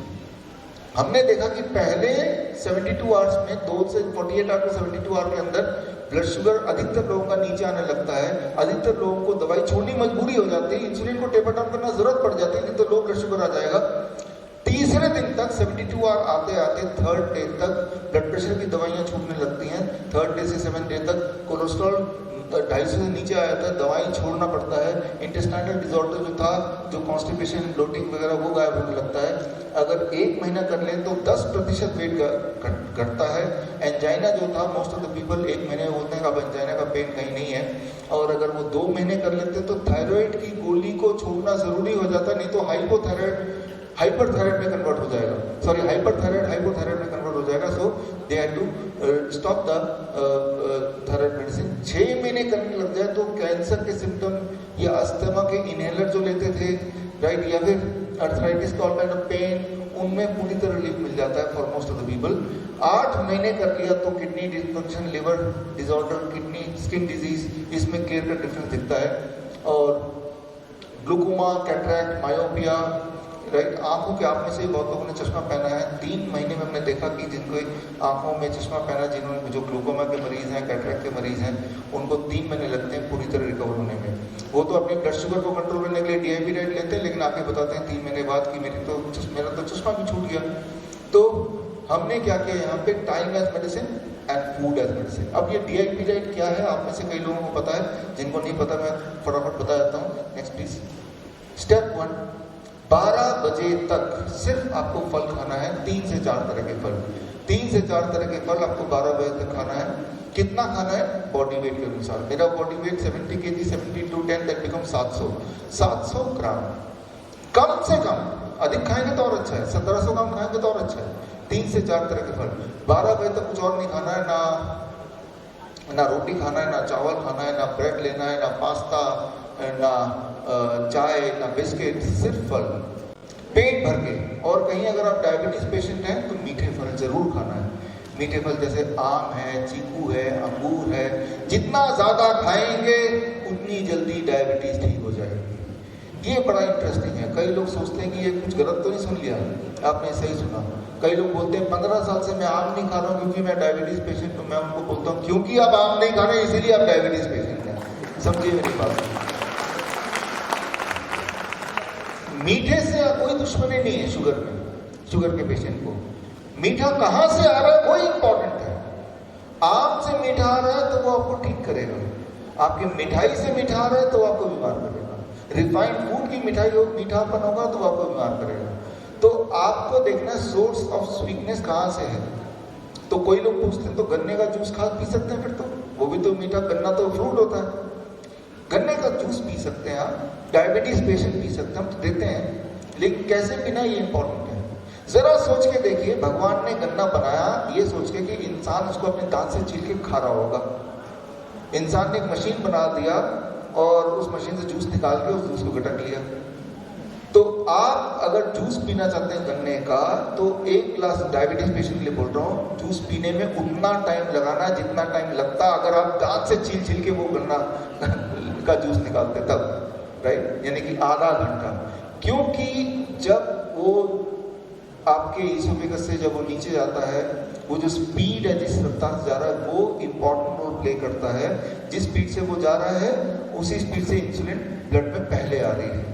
हमने देखा कि पहले 72 आवर्स में, 2 से 48 आवर से 72 आवर के अंदर ब्लड शुगर अधिकतर लोगों का नीचे आने लगता है। अधिकतर लोगों को दवाई छोड़नी मजबूरी हो जाती है, इंसुलिन को टेपर डाउन करना जरूरत पड़ जाती है, नहीं तो लो ब्लड शुगर आ जाएगा। तीसरे दिन तक 72 आवर आते आते थर्ड डे तक ब्लड प्रेशर की दवाइयां छूटने लगती हैं। थर्ड डे से 7 डे तक कोलेस्ट्रॉल 250 से नीचे आ जाता है, दवाई छोड़ना पड़ता है। इंटेस्टाइनल डिसऑर्डर जो था, जो कॉन्स्टिपेशन, ब्लोटिंग वगैरह, वो गायब होने लगता है। अगर 1 महीना कर लें तो 10% वेट घटता है। एंजाइना जो था, मोस्ट ऑफ द पीपल 1 महीने में बोलते हैं अब एंजाइना का पेन कहीं नहीं है, और अगर वो 2 महीने कर लेते हैं तो थायराइड की गोली को छोड़ना जरूरी हो जाता है, नहीं तो हाइपरथायराइड में कन्वर्ट हो जाएगा। सॉरी, हाइपरथायराइड हाइपोथायराइड में कन्वर्ट हो जाएगा। So they had to stop the thyroid medicine. 6 महीने करने लग जाए तो कैंसर के सिम्टम या अस्थमा के इनहेलर जो लेते थे, राइट, या फिर अर्थराइटिस का ऑल काइंड ऑफ पेन, उनमें पूरी तरह रिलीफ मिल जाता है for most of the people. 8 महीने कर लिया तो kidney dysfunction, liver disorder, kidney skin disease, इसमें केयर का डिफरेंस दिखता है। और ग्लूकोमा, कैटरैक्ट, मायोपिया, राइट, आंखों के आप में से बहुत लोगों ने चश्मा पहना है। 3 महीने में हमने देखा कि जिनको आंखों में चश्मा पहना, जिन्होंने, जो ग्लूकोमा के मरीज हैं, कैटरैक्ट के मरीज हैं, उनको 3 महीने लगते हैं पूरी तरह रिकवर होने में। वो तो अपने ब्लड शुगर को कंट्रोल करने के लिए डीआईपी डाइट लेते हैं, लेकिन आके बताते हैं 3 महीने बाद कि मेरा तो चश्मा भी छूट गया। तो हमने क्या किया यहाँ पे, time as medicine and food as medicine. अब ये डीआईपी डाइट क्या है, आप में से कई लोगों को पता है, जिनको नहीं पता मैं फटाफट बता देता हूँ। Next please. स्टेप 1, 12 बजे तक सिर्फ आपको फल खाना है, 3 से 4 तरह के फल। 3 से 4 तरह के फल आपको 12 बजे तक खाना है। कितना खाना है? बॉडी वेट के अनुसार। मेरा body weight 70 kg, 70 to 10 that become 700 ग्राम। कम से कम, अधिक खाएंगे तो और अच्छा है, 1700 ग्राम खाएंगे तो और अच्छा है। 3 से 4 तरह के फल। 12 बजे तक कुछ और नहीं खाना है, ना रोटी खाना है, ना चावल खाना है, ना ब्रेड लेना है, ना पास्ता, ना चाय, ना बिस्किट, सिर्फ फल, पेट भर के। और कहीं अगर आप डायबिटीज पेशेंट हैं तो मीठे फल जरूर खाना है। मीठे फल जैसे आम है, चीकू है, अंगूर है, जितना ज्यादा खाएंगे उतनी जल्दी डायबिटीज ठीक हो जाएगी। ये बड़ा इंटरेस्टिंग है। कई लोग सोचते हैं कि ये कुछ गलत तो नहीं सुन लिया, आपने सही सुना। कई लोग बोलते हैं 15 साल से मैं आम नहीं खा रहा हूँ क्योंकि मैं डायबिटीज पेशेंट हूँ। मैं उनको बोलता हूँ क्योंकि आप आम नहीं खा रहे इसीलिए आप डायबिटीज पेशेंट हैं। समझिए मेरी बात। मीठे से कोई दुश्मनी नहीं है शुगर में, शुगर के पेशेंट को। मीठा कहां से आ रहा है वो इंपॉर्टेंट है। आम से मीठा आ रहा है तो वो आपको ठीक करेगा, आपकी मिठाई से मीठा आ रहा है तो आपको बीमार करेगा, रिफाइंड फूड की मिठाई हो, मीठापन होगा तो आपको बीमार करेगा। तो आपको देखना सोर्स ऑफ स्वीटनेस कहां से है। तो कोई लोग पूछते हैं तो गन्ने का जूस खा पी सकते हैं, फिर तो वो भी तो मीठा, गन्ना तो फ्रूट होता है, गन्ने का जूस पी सकते हैं आप। डायबिटीज पेशेंट पी सकते हैं, हम तो देते हैं, लेकिन कैसे पीना ये इंपॉर्टेंट है। जरा सोच के देखिए, भगवान ने गन्ना बनाया ये सोच के कि इंसान उसको अपने दांत से छील के खा रहा होगा। इंसान ने एक मशीन बना दिया और उस मशीन से जूस निकाल के उस जूस को गटक लिया। तो आप अगर जूस पीना चाहते हैं गन्ने का, तो 1 ग्लास, डायबिटीज पेशेंट के लिए बोल रहा हूँ, जूस पीने में उतना टाइम लगाना जितना टाइम लगता अगर आप दांत से छील के वो गन्ना का जूस निकालते तब, राइट, यानी कि आधा घंटा। क्योंकि जब वो आपके ईसोफेगस से जब वो नीचे जाता है, वो जो स्पीड है, जिस रफ्तार से जा रहा है, वो इंपॉर्टेंट रोल प्ले करता है। जिस स्पीड से वो जा रहा है उसी स्पीड से इंसुलिन ब्लड में पहले आ रही है,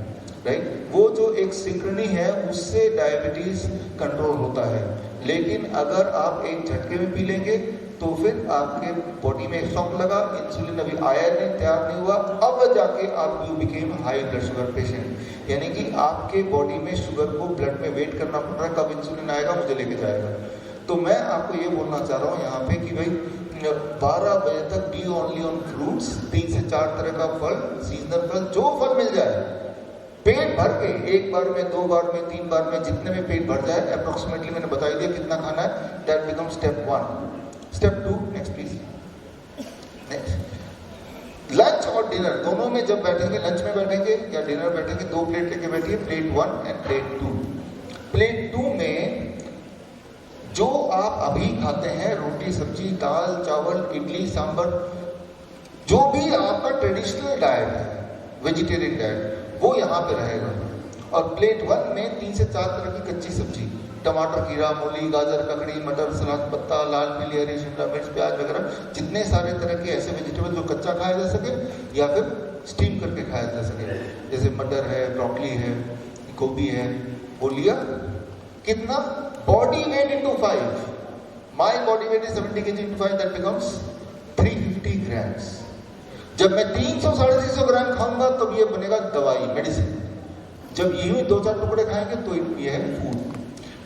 राइट। वो जो एक सिंक्रोनी है उससे डायबिटीज कंट्रोल होता है। लेकिन अगर आप एक झटके में पी लेंगे तो फिर आपके बॉडी में शॉक लगा, इंसुलिन अभी आया नहीं, तैयार नहीं हुआ, अब जाके आप you became high blood sugar patient. यानी कि आपके बॉडी में शुगर को ब्लड में वेट करना पड़ रहा है, कब इंसुलिन आएगा मुझे लेके जाएगा। तो मैं आपको ये बोलना चाह रहा हूँ यहाँ पे कि भाई 12 बजे तक बी ओनली ऑन फ्रूट्स, 3 से 4 तरह का फल, सीजनल फल, जो फल मिल जाए पेट भर के, 1 बार में, 2 बार में, 3 बार में, जितने में पेट भर जाए। अप्रोक्सीमेटली मैंने बता दिया कितना खाना है, that become step 1। Step 2, next please. Next, lunch और डिनर दोनों में जब बैठेंगे, लंच में बैठेंगे या डिनर बैठेंगे, 2 प्लेट लेके बैठिए, प्लेट 1 एंड प्लेट 2। प्लेट 2 में जो आप अभी खाते हैं, रोटी सब्जी दाल चावल इडली सांभर, जो भी आपका ट्रेडिशनल डाइट है, वेजिटेरियन डाइट, वो यहाँ पे रहेगा। और प्लेट 1 में 3 से 4 तरह की कच्ची सब्जी, टमाटर, खीरा, मूली, गाजर, ककड़ी, मटर, सलाद पत्ता, लाल पीली हरी शिमला मिर्च, प्याज वगैरह, जितने सारे तरह के ऐसे वेजिटेबल जो कच्चा खाया जा सके या फिर स्टीम करके खाया जा सके, जैसे मटर है, ब्रोकली है, गोभी है, वो लिया। कितना? Body weight into 5। My body weight is 70 kg into 5, that becomes 350 grams. जब मैं 300-350 ग्राम खाऊंगा तब ये बनेगा दवाई, मेडिसिन। जब यूं ही 2-4 टुकड़े खाएंगे तो ये है फूड।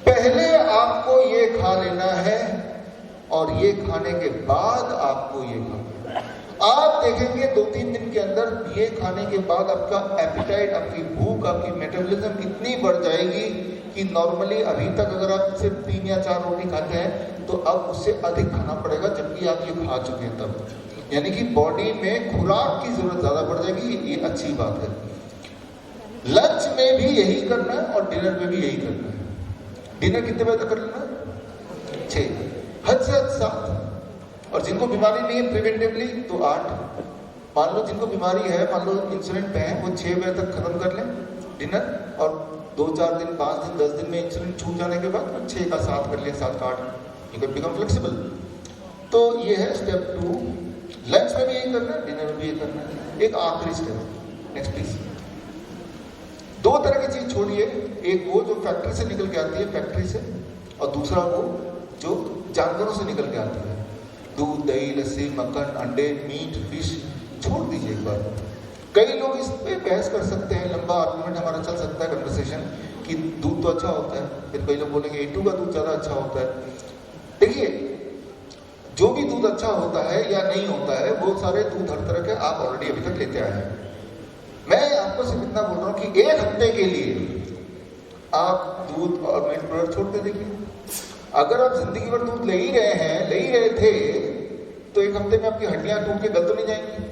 पहले आपको ये खा लेना है और ये खाने के बाद आपको ये खाना। आप देखेंगे 2-3 दिन के अंदर ये खाने के बाद आपका एपिटाइट, आपकी भूख, आपकी मेटाबॉलिज्म इतनी बढ़ जाएगी कि नॉर्मली अभी तक अगर आप सिर्फ 3 या 4 रोटी खाते हैं तो अब उससे अधिक खाना पड़ेगा, जबकि आप ये खा चुके हैं तब। यानी कि बॉडी में खुराक की जरूरत ज्यादा बढ़ जाएगी, ये अच्छी बात है। लंच में भी यही करना है और डिनर में भी यही करना है। डिनर कितने बजे तक कर लेना? 6, हद से हद 7। और जिनको बीमारी नहीं है प्रिवेंटिवली तो 8। मान लो जिनको बीमारी है, मान लो इंसुलिन पे है, वो 6 बजे तक खत्म कर लें डिनर, और 2-4 दिन 5 दिन 10 दिन में इंसुलिन छूट जाने के बाद 6 का 7 कर लिया, 7 का 8, यू कैन बिकम फ्लेक्सिबल। तो ये है स्टेप 2। लंच में भी यही करना है, डिनर में भी यही करना है। एक आखिरी स्टेप, नेक्स्ट प्लीज। 2 तरह की चीज छोड़िए, एक वो जो फैक्ट्री से निकल के आती है, फैक्ट्री से, और दूसरा वो जो जानवरों से निकल के आती है, दूध, दही, लस्सी, मक्खन, अंडे, मीट, फिश, छोड़ दीजिए एक बार। कई लोग इस पे बहस कर सकते हैं, लंबा आर्गुमेंट हमारा चल सकता है, कन्वर्सेशन, कि दूध तो अच्छा होता है, फिर कई लोग बोलेंगे A2 का दूध ज्यादा अच्छा होता है। देखिए, जो भी दूध अच्छा होता है या नहीं होता है, वो सारे दूध हर तरह के आप ऑलरेडी अभी तक लेते आए हैं। मैं आपको सिर्फ इतना बोल रहा हूं कि 1 हफ्ते के लिए आप दूध और मिल्क प्रोडक्ट छोड़ के देखिए। अगर आप जिंदगी भर दूध ले ही रहे हैं, ले ही रहे थे, तो 1 हफ्ते में आपकी हड्डियां टूट के गल तो नहीं जाएंगी?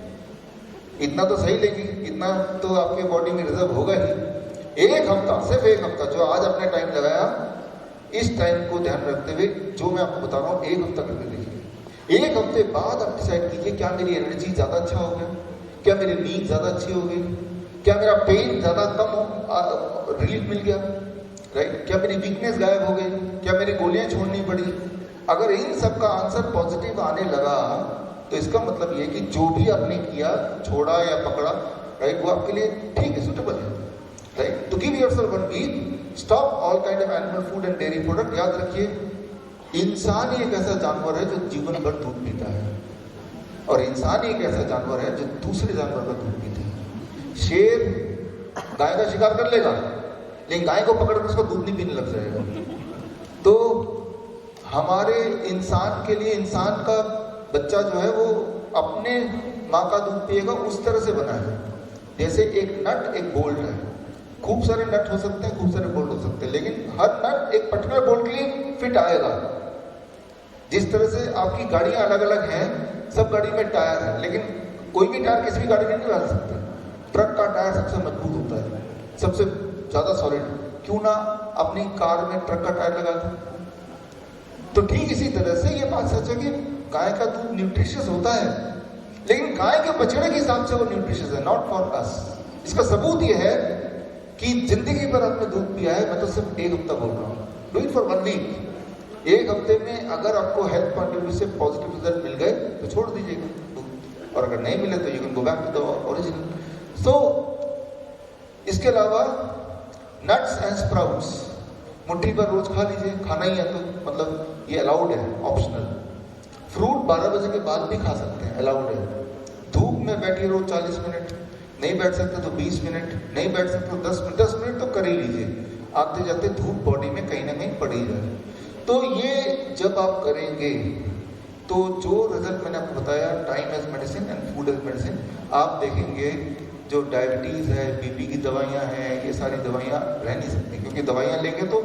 इतना तो सही लेगी, इतना तो आपके बॉडी में रिजर्व होगा ही। 1 हफ्ता, सिर्फ 1 हफ्ता, जो आज आपने टाइम लगाया, इस टाइम को ध्यान रखते हुए जो मैं आपको बता रहा हूँ 1 हफ्ता करके देखिए। 1 हफ्ते बाद आप डिसाइड कीजिए, क्या मेरी एनर्जी ज्यादा अच्छा हो गया, क्या मेरी नींद ज्यादा अच्छी हो गई, क्या मेरा पेन ज्यादा कम हो, रिलीफ मिल गया, राइट, क्या मेरी वीकनेस गायब हो गई, क्या मेरी गोलियां छोड़नी पड़ी। अगर इन सब का आंसर पॉजिटिव आने लगा तो इसका मतलब ये कि जो भी आपने किया, छोड़ा या पकड़ा, राइट, वो आपके लिए ठीक है, सुटेबल है, राइट। तो give yourself one week, stop all kind of animal food and dairy product. याद रखिए, इंसान ही एक ऐसा जानवर है जो जीवन भर दूध पीता है, और इंसान ही एक ऐसा जानवर है जो दूसरे जानवर का दूध पीता है। शेर गाय का शिकार कर लेगा, लेकिन गाय को पकड़कर उसका दूध नहीं पीने लग जाएगा। तो हमारे इंसान के लिए, इंसान का बच्चा जो है वो अपने माँ का दूध पिएगा, उस तरह से बना है। जैसे एक नट, एक बोल्ट है, खूब सारे नट हो सकते हैं, खूब सारे बोल्ट हो सकते हैं, लेकिन हर नट एक पर्टिकुलर बोल्ट के लिए फिट आएगा। जिस तरह से आपकी गाड़ियां अलग अलग हैं, सब गाड़ी में टायर है, लेकिन कोई भी टायर किसी भी गाड़ी में नहीं डाल सकते। ट्रक का टायर सबसे मजबूत होता है, सबसे ज्यादा सॉलिड। क्यों ना अपनी कार में ट्रक का टायर लगा दें? तो ठीक इसी तरह से ये बात सच है कि गाय का दूध न्यूट्रिशियस होता है, लेकिन गाय के बछड़े के हिसाब से वो न्यूट्रिशियस है, नॉट फॉर अस। इसका सबूत ये है कि जिंदगी भर आपने दूध पिया है, मैं तो सिर्फ 1 हफ्ता बोल रहा हूँ, डू इट फॉर 1 वीक। 1 हफ्ते में अगर आपको हेल्थ पॉइंट ऑफ व्यू से पॉजिटिव रिजल्ट मिल गए तो छोड़ दीजिएगा दूध, और अगर नहीं मिले तो you can go back to the original. So इसके अलावा नट्स एंड स्प्राउट्स मुट्ठी पर रोज खा लीजिए, खाना ही है तो मतलब ये अलाउड है, ऑप्शनल। फ्रूट 12 बजे के बाद भी खा सकते हैं, अलाउड है। धूप में बैठिए रोज 40 मिनट, नहीं बैठ सकते तो 20 मिनट, नहीं बैठ सकते तो 10 मिनट, 10 मिनट तो कर ही लीजिए। आते जाते धूप बॉडी में कहीं ना कहीं पड़ ही जाए। तो ये जब आप करेंगे तो जो रिजल्ट मैंने आपको बताया, time as medicine and food as medicine, आप देखेंगे जो डायबिटीज है, बीपी की दवाइयाँ हैं, ये सारी दवाइयाँ रह नहीं सकती, क्योंकि दवाइयाँ लेंगे तो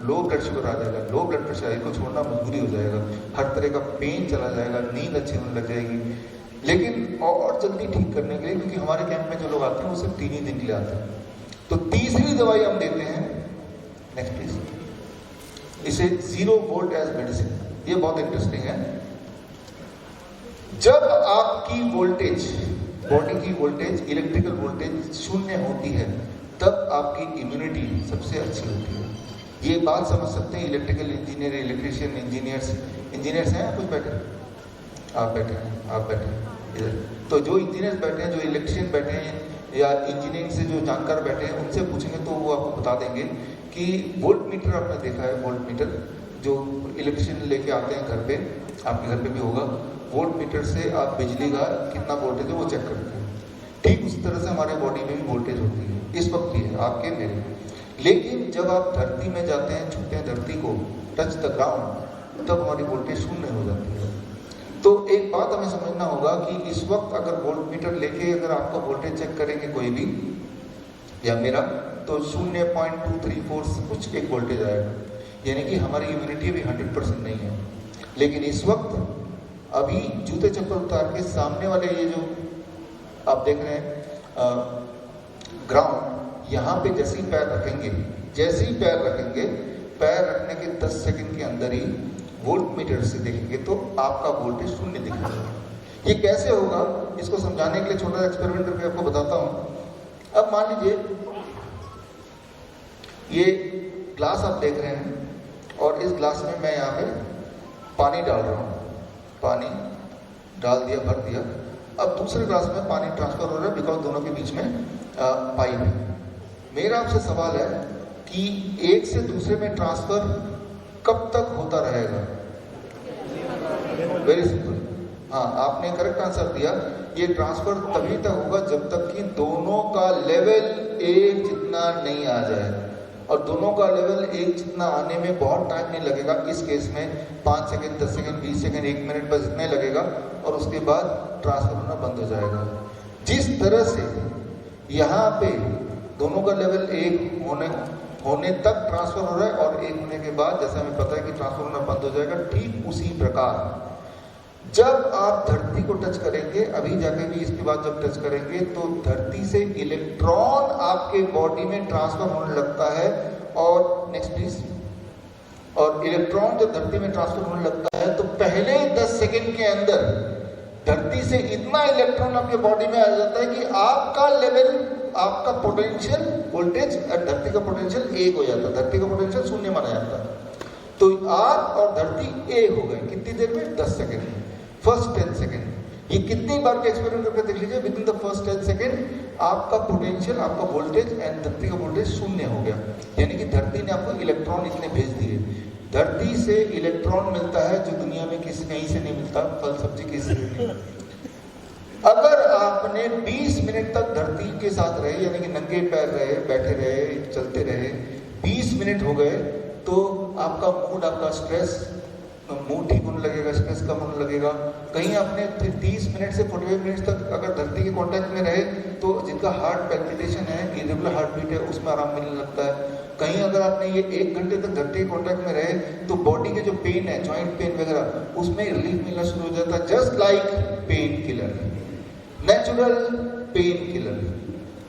लो ब्लड शुगर आ जाएगा, लो ब्लड प्रेशर, इसको छोड़ना मजबूरी हो जाएगा, हर तरह का पेन चला जाएगा, नींद अच्छी होने लग जाएगी, लेकिन और जल्दी ठीक करने के लिए, क्योंकि हमारे कैंप में जो लोग आते हैं वो सिर्फ 3 ही दिन के लिए आते हैं, तो तीसरी दवाई हम देते हैं, नेक्स्ट प्लीज, इसे 0 वोल्ट एज मेडिसिन। ये बहुत इंटरेस्टिंग है। जब आपकी वोल्टेज, बॉडी की वोल्टेज, इलेक्ट्रिकल वोल्टेज 0 होती है, तब आपकी इम्यूनिटी सबसे अच्छी होती है। ये बात समझ सकते हैं इलेक्ट्रिकल इंजीनियर, इलेक्ट्रिशियन, इंजीनियर्स हैं कुछ बैठे? आप बैठे हैं, आप बैठे हैं इधर। तो जो इंजीनियर्स बैठे हैं, जो इलेक्ट्रिशियन बैठे हैं, या इंजीनियरिंग से जो जानकार बैठे हैं, उनसे पूछेंगे तो वो आपको बता देंगे कि वोल्ट मीटर आपने देखा है, वोल्ट मीटर जो इलेक्ट्रिशियन लेके आते हैं घर पे, आपके घर पे भी होगा, वोल्ट मीटर से आप बिजली का कितना वोल्टेज है वो चेक करते हैं। ठीक उसी तरह से हमारे बॉडी में भी वोल्टेज होती है, इस वक्त की है, आपके मेरे। लेकिन जब आप धरती में जाते हैं, छूते हैं धरती को, टच द ग्राउंड, तब हमारी वोल्टेज 0 हो जाती है। तो एक बात हमें समझना होगा कि इस वक्त अगर वोल्ट मीटर लेके अगर आपका वोल्टेज चेक करेंगे कोई भी, या मेरा, तो 0.234 कुछ एक वोल्टेज आएगा, यानी कि हमारी इम्यूनिटी भी 100% नहीं है। लेकिन इस वक्त अभी जूते चप्पल उतार के सामने वाले ये जो आप देख रहे हैं ग्राउंड, यहाँ पे जैसे ही पैर रखेंगे, जैसे ही पैर रखेंगे, पैर रखने के 10 सेकंड के अंदर ही वोल्ट मीटर से देखेंगे तो आपका वोल्टेज 0 दिखेगा। ये कैसे होगा, इसको समझाने के लिए छोटा एक्सपेरिमेंट करके आपको बताता हूँ। अब मान लीजिए ये ग्लास आप देख रहे हैं, और इस ग्लास में मैं यहाँ पे पानी डाल रहा हूँ, पानी डाल दिया, भर दिया। अब दूसरे ग्लास में पानी ट्रांसफर हो रहा है, बिकॉज दोनों के बीच में पाइप है। मेरा आपसे सवाल है कि एक से दूसरे में ट्रांसफर कब तक होता रहेगा? वेरी सिंपल, हाँ, आपने करेक्ट आंसर दिया। ये ट्रांसफर तभी तक होगा जब तक कि दोनों का लेवल एक जितना नहीं आ जाए, और दोनों का लेवल एक जितना आने में बहुत टाइम नहीं लगेगा। इस केस में 5 सेकंड, 10 सेकंड, 20 सेकंड, 1 मिनट बस इतना ही लगेगा, और उसके बाद ट्रांसफर होना बंद हो जाएगा। जिस तरह से यहाँ पे दोनों का लेवल एक होने तक ट्रांसफर हो रहा है, और एक होने के बाद जैसे हमें पता है कि ट्रांसफर होना बंद हो जाएगा, ठीक उसी प्रकार जब आप धरती को टच करेंगे, अभी जाके भी इसके बाद जब टच करेंगे, तो धरती से इलेक्ट्रॉन आपके बॉडी में ट्रांसफर होने लगता है। और नेक्स्ट प्लीज, और इलेक्ट्रॉन जब धरती में ट्रांसफर होने लगता है, तो पहले 10 सेकंड के अंदर धरती से इतना इलेक्ट्रॉन आपके बॉडी में आ जाता है कि आपका लेवल, आपका पोटेंशियल वोल्टेज और धरती का पोटेंशियल एक हो जाता है, धरती का पोटेंशियल 0 माना जाता है। तो आप और धरती एक हो गए, कितनी देर में? 10 सेकंड में, फर्स्ट 10 सेकंड। ये कितनी बार के एक्सपेरिमेंट करके देख लीजिए, with in the first 10 second आपका पोटेंशियल, आपका वोल्टेज एंड धरती का वोल्टेज 0 हो गया। यानी कि धरती ने आपको इलेक्ट्रॉन इतने भेज दिए। धरती से इलेक्ट्रॉन मिलता है जो दुनिया में किसी कहीं से नहीं मिलता, फल सब्जी किसी से नहीं। अगर आपने 20 मिनट तक धरती के साथ रहे, यानी कि नंगे पैर रहे, बैठे रहे, चलते रहे, 20 मिनट हो गए, तो आपका मूड, आपका स्ट्रेस, मूड ठीक होने लगेगा, स्ट्रेस कम होने लगेगा। कहीं आपने 30 मिनट से 45 मिनट तक अगर धरती के कांटेक्ट में रहे, तो जिनका हार्ट पैल्पिटेशन है, इरेगुलर हार्ट बीट है, उसमें आराम मिलने लगता है। कहीं अगर आपने ये 1 घंटे तक धरती के कांटेक्ट में रहे, तो बॉडी के जो पेन है, जॉइंट पेन वगैरह, उसमें रिलीफ मिलना शुरू हो जाता है। Just like pain killer, natural pain killer.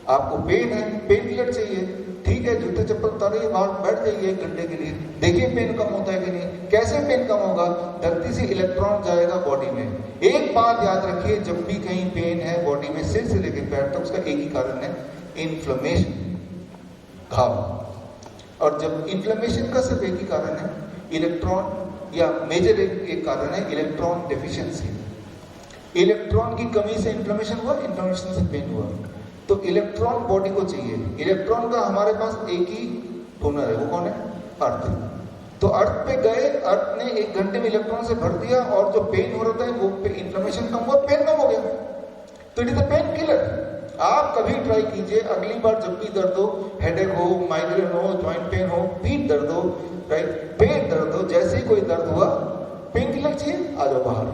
आपको पेन है, पेन किलर चाहिए, ठीक है, जूते चप्पल उतारिए, बाहर बैठ जाइए 1 घंटे के लिए, देखिए पेन कम होता है कि नहीं। कैसे पेन कम होगा? धरती से इलेक्ट्रॉन जाएगा बॉडी में। एक बात याद रखिए, जब भी कहीं पेन है बॉडी में, सिर से लेकर पैर तक, उसका एक ही कारण है, इन्फ्लेमेशन, घाव। और जब इन्फ्लेमेशन का सिर्फ एक ही कारण है, इलेक्ट्रॉन, या मेजर एक कारण है इलेक्ट्रॉन डेफिशिएंसी। इलेक्ट्रॉन की कमी से इन्फ्लेमेशन हुआ, इन्फ्लेमेशन से पेन हुआ। तो इलेक्ट्रॉन बॉडी को चाहिए। इलेक्ट्रॉन का हमारे पास एक ही डोनर है, वो कौन है? अर्थ। तो अर्थ पे गए, अर्थ ने 1 घंटे में इलेक्ट्रॉन से भर दिया, और जो पेन हो रहा था वो इन्फ्लेमेशन कम हुआ, पेन कम हो गया। तो it is a pain killer. आप कभी ट्राई कीजिए, अगली बार जब भी दर्द हो, हेडेक हो, माइग्रेन हो, जॉइंट पेन हो, पीठ दर्द हो, राइट, पेट दर्द हो, जैसे ही कोई दर्द हुआ, पेन किलर चाहिए, आ जाओ बाहर,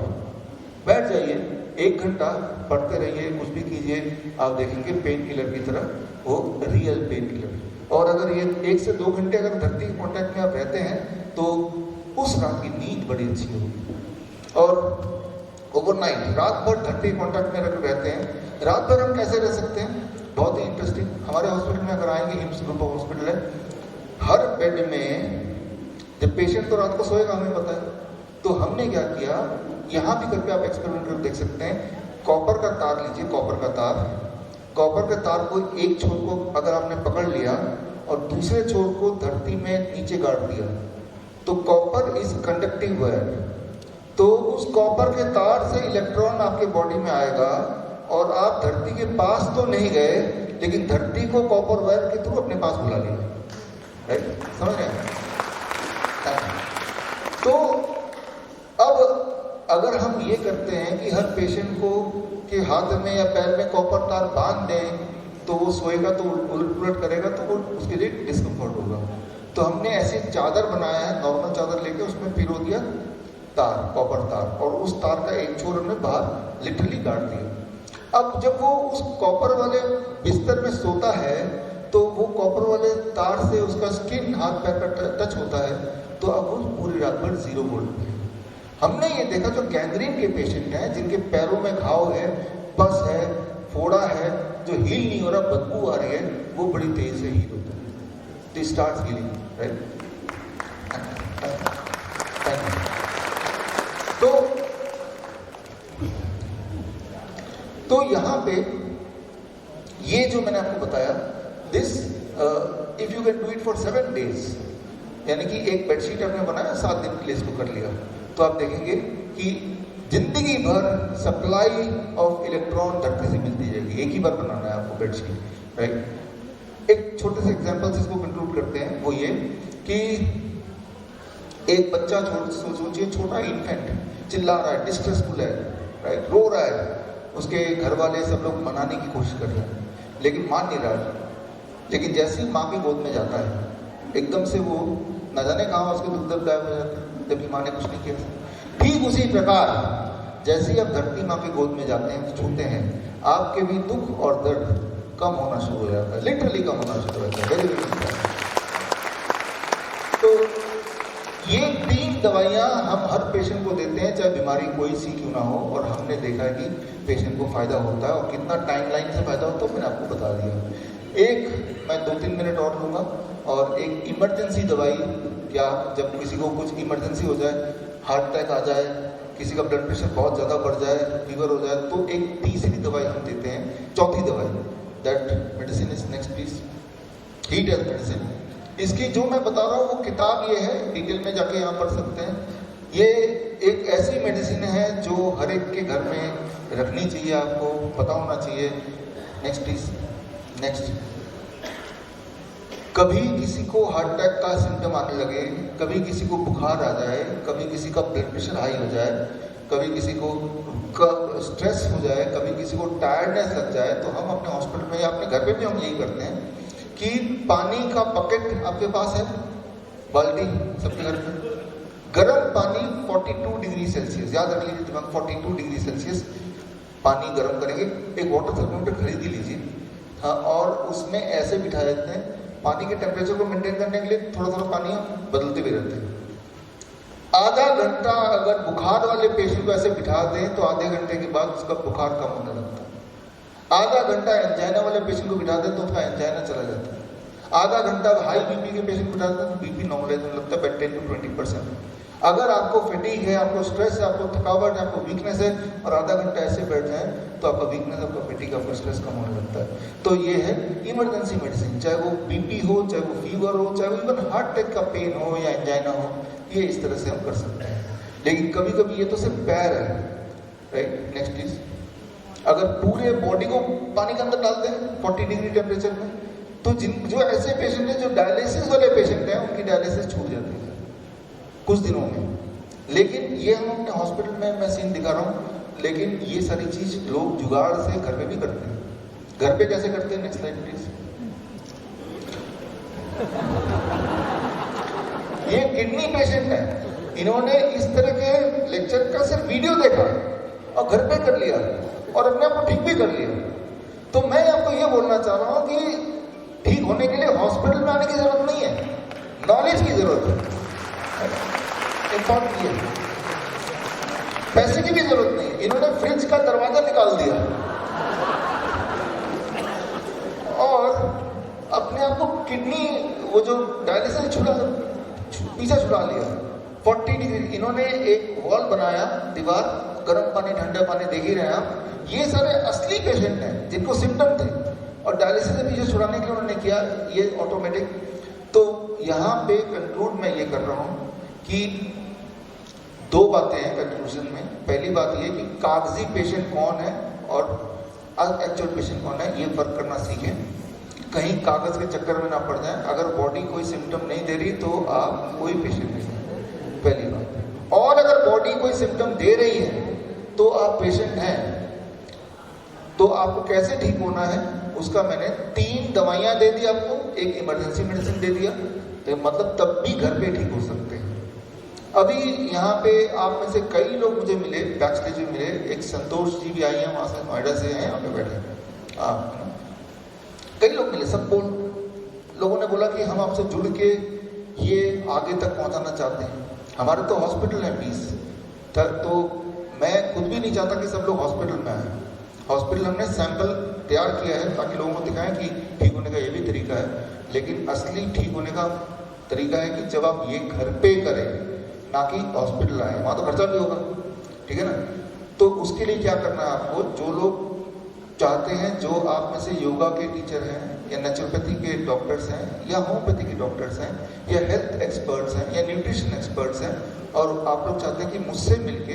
बैठ जाइए, 1 घंटा पढ़ते रहिए, कुछ भी कीजिए, आप देखेंगे पेन किलर की तरह वो रियल पेन किलर। और अगर ये 1 से 2 घंटे अगर धरती के कांटेक्ट में आप रहते हैं, तो उस रात की नींद बड़ी अच्छी होगी। और ओवरनाइट रात भर धरती कॉन्टैक्ट में रहते हैं। रात भर हम कैसे रह सकते हैं? बहुत ही इंटरेस्टिंग। हमारे हॉस्पिटल में अगर आएंगे, हिम्स ग्रुप ऑफ हॉस्पिटल है, हर बेड में जब पेशेंट तो रात को सोएगा, हमें पता है, तो हमने क्या किया, यहाँ भी करके आप एक्सपेरिमेंट कर देख सकते हैं। कॉपर का तार लीजिए, कॉपर का तार को एक छोर को अगर आपने पकड़ लिया और दूसरे छोर को धरती में नीचे गाड़ दिया, तो कॉपर इज कंडक्टिव वायर, तो उस कॉपर के तार से इलेक्ट्रॉन आपके बॉडी में आएगा और आप धरती के पास तो नहीं गए, लेकिन धरती को कॉपर वायर के थ्रू अपने पास बुला लिया। राइट, समझ रहे हैं? तो अब अगर हम ये करते हैं कि हर पेशेंट को के हाथ में या पैर में कॉपर तार बांध दें, तो वो सोएगा तो उलट पुलट करेगा, तो वो उसके लिए डिस्कम्फर्ट होगा। तो हमने ऐसी चादर बनाया है, नॉर्मल चादर लेके उसमें पिरो दिया तार, कॉपर तार, और उस तार का एक छोर हमने बाहर लिटरली काट दिया। अब जब वो उस कॉपर वाले बिस्तर में सोता है, तो वो कॉपर वाले तार से उसका स्किन हाथ पैर पर टच होता है, तो अब वो पूरी रात भर 0 वोल्ट पे। हमने ये देखा जो गैंग्रीन के पेशेंट हैं, जिनके पैरों में घाव है, पस है, फोड़ा है, जो हील नहीं हो रहा, बदबू आ रही है, वो बड़ी तेज से हील होता है। तो स्टार्ट हीलिंग, राइट। तो यहाँ पे ये जो मैंने आपको बताया, this if you can do it for 7 days, यानी कि एक बेडशीट आपने बनाया, 7 दिन के लिए इसको कर लिया, तो आप देखेंगे कि जिंदगी भर सप्लाई ऑफ इलेक्ट्रॉन धरती से मिलती जाएगी। एक ही बार बनाना है आपको बेडशीट, राइट। एक छोटे से एग्जांपल से इसको कंक्लूड करते हैं, वो ये कि एक बच्चा सोचिए, छोटा इन्फेंट चिल्ला रहा है, डिस्ट्रेसफुल है, राइट, रो रहा है, उसके घर वाले सब लोग मनाने की कोशिश कर रहे हैं, लेकिन मान नहीं रहा है। लेकिन जैसे ही माँ की गोद में जाता है, एकदम से वो न जाने कहाँ उसके दुख दर्द गायब हो जाते हैं, जबकि माँ ने कुछ नहीं किया। ठीक उसी प्रकार जैसे ही आप धरती माँ की गोद में जाते हैं, छूते हैं, आपके भी दुख और दर्द कम होना शुरू हो जाता है, लिटरली कम होना शुरू हो जाता है। वेरी तो ये 3 दवाइयाँ हम हर पेशेंट को देते हैं, चाहे बीमारी कोई सी क्यों ना हो, और हमने देखा है कि पेशेंट को फायदा होता है, और कितना टाइमलाइन से फायदा होता है मैंने आपको बता दिया। एक मैं 2-3 मिनट और लूँगा, और एक इमरजेंसी दवाई, क्या जब किसी को कुछ इमरजेंसी हो जाए, हार्ट अटैक आ जाए, किसी का ब्लड प्रेशर बहुत ज़्यादा बढ़ जाए, फीवर हो जाए, तो एक तीसरी दवाई हम देते हैं, चौथी दवाई, that medicine is next please, heat health medicine. इसकी जो मैं बता रहा हूँ वो किताब ये है, डिटेल में जाके यहाँ पढ़ सकते हैं। ये एक ऐसी मेडिसिन है जो हर एक के घर में रखनी चाहिए, आपको पता होना चाहिए। Next please, next. कभी किसी को हार्ट अटैक का सिम्टम आने लगे, कभी किसी को बुखार आ जाए, कभी किसी का ब्लड प्रेशर हाई हो जाए, कभी किसी को स्ट्रेस हो जाए, कभी किसी को टायर्डनेस लग जाए, तो हम अपने हॉस्पिटल में या अपने घर पे भी हम यही करते हैं कि पानी का बकेट आपके पास है, बाल्टी सबके घर में, गर्म पानी 42 डिग्री सेल्सियस, याद रख लीजिए दिमाग, 42 डिग्री सेल्सियस पानी गर्म करेंगे। एक वाटर थर्मोमीटर खरीद ही लीजिए, हाँ, और उसमें ऐसे बिठा देते हैं, पानी के टेम्परेचर को मेंटेन करने के लिए थोड़ा थोड़ा पानी हम बदलते भी रहते हैं। आधा घंटा अगर बुखार वाले पेशेंट को ऐसे बिठा दें, तो आधे घंटे के बाद उसका बुखार कम होने लगता है। आधा घंटा एंजाइना वाले पेशेंट को बिठा दें तो उसका एंजाइना चला जाता है। आधा घंटा हाई बीपी के पेशेंट को बिठा दें तो बीपी नॉर्मलाइज होने लगता है बाय 10 to 20%। अगर आपको फैटीग है, आपको स्ट्रेस है, आपको थकावट है, आपको वीकनेस है, और आधा घंटा ऐसे बैठ जाए, तो आपका वीकनेस, आपका फैटीग, आपका स्ट्रेस कम होने लगता है। तो ये है इमरजेंसी मेडिसिन, चाहे वो बीपी हो, चाहे वो फीवर हो, चाहे वो इवन हार्ट अटैक का पेन हो या एंजाइना हो, ये इस तरह से हम कर सकते हैं। लेकिन कभी कभी ये तो सिर्फ पैर है, राइट। Next please. अगर पूरे बॉडी को पानी के अंदर डालते हैं 40 डिग्री टेम्परेचर में, तो जो ऐसे पेशेंट हैं जो डायलिसिस वाले पेशेंट हैं, उनकी डायलिसिस छूट जाती है कुछ दिनों में। लेकिन ये हम अपने हॉस्पिटल में मैं सीन दिखा रहा हूँ, लेकिन ये सारी चीज लोग जुगाड़ से घर में भी करते हैं। घर पे कैसे करते हैं? Next slide please. ये किडनी पेशेंट है, इन्होंने इस तरह के लेक्चर का सिर्फ वीडियो देखा और घर पे कर लिया और अपने आप को ठीक भी कर लिया। तो मैं आपको ये बोलना चाह रहा हूँ कि ठीक होने के लिए हॉस्पिटल में आने की जरूरत नहीं है, नॉलेज की जरूरत है। इंपॉर्टेंट ये पैसे की भी जरूरत नहीं, इन्होंने फ्रिज का दरवाजा निकाल दिया और अपने आप को किडनी वो जो डायलिसिस पीछे छुड़ा लिया। 40 डिग्री इन्होंने एक वॉल बनाया, दीवार, गर्म पानी ठंडा पानी देख ही रहे हैं आप। ये सारे असली पेशेंट हैं जिनको सिम्टम थे और डायलिसिस से पीछे छुड़ाने के लिए उन्होंने किया ये ऑटोमेटिक। तो यहाँ पे कंक्लूड मैं ये कर रहा हूँ कि दो बातें हैं कंक्लूजन में। पहली बात ये कि कागजी पेशेंट कौन है और एक्चुअल पेशेंट कौन है, ये फर्क करना सीखें, कहीं कागज के चक्कर में ना पड़ जाए। अगर बॉडी कोई सिम्टम नहीं दे रही तो आप कोई पेशेंट नहीं है, पहली बात। और अगर बॉडी कोई सिम्टम दे रही है तो आप पेशेंट हैं। तो आपको कैसे ठीक होना है उसका मैंने 3 दवाइयां दे दी आपको, एक इमरजेंसी मेडिसिन दे दिया, तो मतलब तब भी घर पे ठीक हो सकते हैं। अभी यहाँ पे आप में से कई लोग मुझे मिले, बैक स्टेज में मिले, एक संतोष जी भी आई हैं वहाँ से, नोएडा से हैं, यहाँ पे बैठे कई लोग मिले। सब लोगों ने बोला कि हम आपसे जुड़ के ये आगे तक पहुँचाना चाहते हैं। हमारे तो हॉस्पिटल है 20, तो मैं खुद भी नहीं चाहता कि सब लोग हॉस्पिटल में आए। हॉस्पिटल हमने सैंपल तैयार किया है ताकि लोगों को दिखाएं कि ठीक होने का ये भी तरीका है, लेकिन असली ठीक होने का तरीका है कि जब आप ये घर पे करें, ना कि हॉस्पिटल आए, वहाँ तो खर्चा भी होगा, ठीक है ना। तो उसके लिए क्या करना है आपको, जो लोग चाहते हैं, जो आप में से योगा के टीचर हैं या नेचुरोपैथी के डॉक्टर्स हैं या होम्योपैथी के डॉक्टर्स हैं या हेल्थ एक्सपर्ट्स हैं या न्यूट्रिशन एक्सपर्ट्स हैं, और आप लोग चाहते हैं कि मुझसे मिलके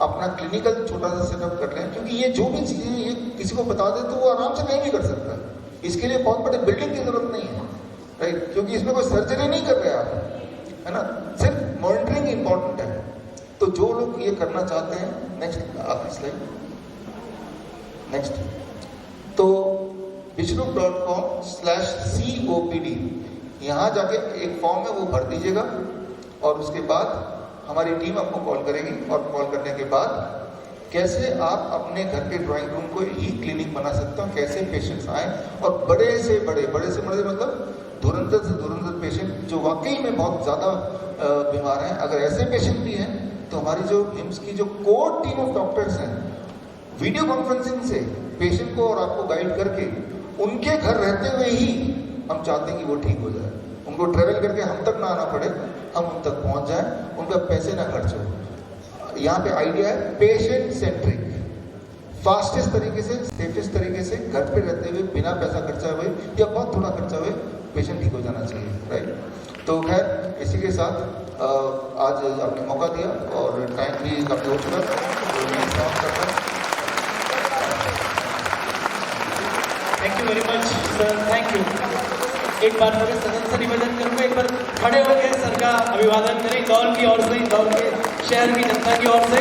अपना क्लिनिकल छोटा सा सेटअप कर लें, क्योंकि ये जो भी चीज़ें ये किसी को बता दे तो वो आराम से कहीं भी कर सकता है। इसके लिए बहुत बड़े बिल्डिंग की जरूरत नहीं है, राइट, क्योंकि इसमें कोई सर्जरी नहीं कर रहे आप, है ना, सिर्फ मॉनिटरिंग इंपॉर्टेंट है। तो जो लोग ये करना चाहते हैं, नेक्स्ट आपकी स्लाइड, नेक्स्ट, तो vishnu.com/COPD यहाँ जाके एक फॉर्म है वो भर दीजिएगा और उसके बाद हमारी टीम आपको कॉल करेगी, और कॉल करने के बाद कैसे आप अपने घर के ड्राइंग रूम को ही क्लिनिक बना सकते हो, कैसे पेशेंट्स आए, और बड़े से बड़े मतलब धुरंधर से धुरंधर पेशेंट जो वाकई में बहुत ज़्यादा बीमार हैं, अगर ऐसे पेशेंट भी हैं तो हमारी जो हिम्स की जो कोर टीम ऑफ डॉक्टर्स हैं, वीडियो कॉन्फ्रेंसिंग से पेशेंट को और आपको गाइड करके उनके घर रहते हुए ही हम चाहते हैं कि वो ठीक हो जाए, उनको ट्रेवल करके हम तक ना आना पड़े, हम उन तक पहुंच जाएं, उनका पैसे ना खर्च हो। यहाँ पे आइडिया है पेशेंट सेंट्रिक, फास्टेस्ट तरीके से, सेफेस्ट तरीके से, घर पे रहते हुए बिना पैसा खर्चा हुए या बहुत थोड़ा खर्चा हुए पेशेंट ठीक हो जाना चाहिए, राइट। तो खैर इसी के साथ आज आपने मौका दिया और टाइम भी काफी हो चुका, तो मैं समाप्त करता हूँ। Thank you very much sir, thank you. एक बार मेरे सदन से निवेदन करूंगा, एक बार खड़े होकर सर का अभिवादन करें इंदौर की ओर से, इंदौर के शहर की जनता की ओर से।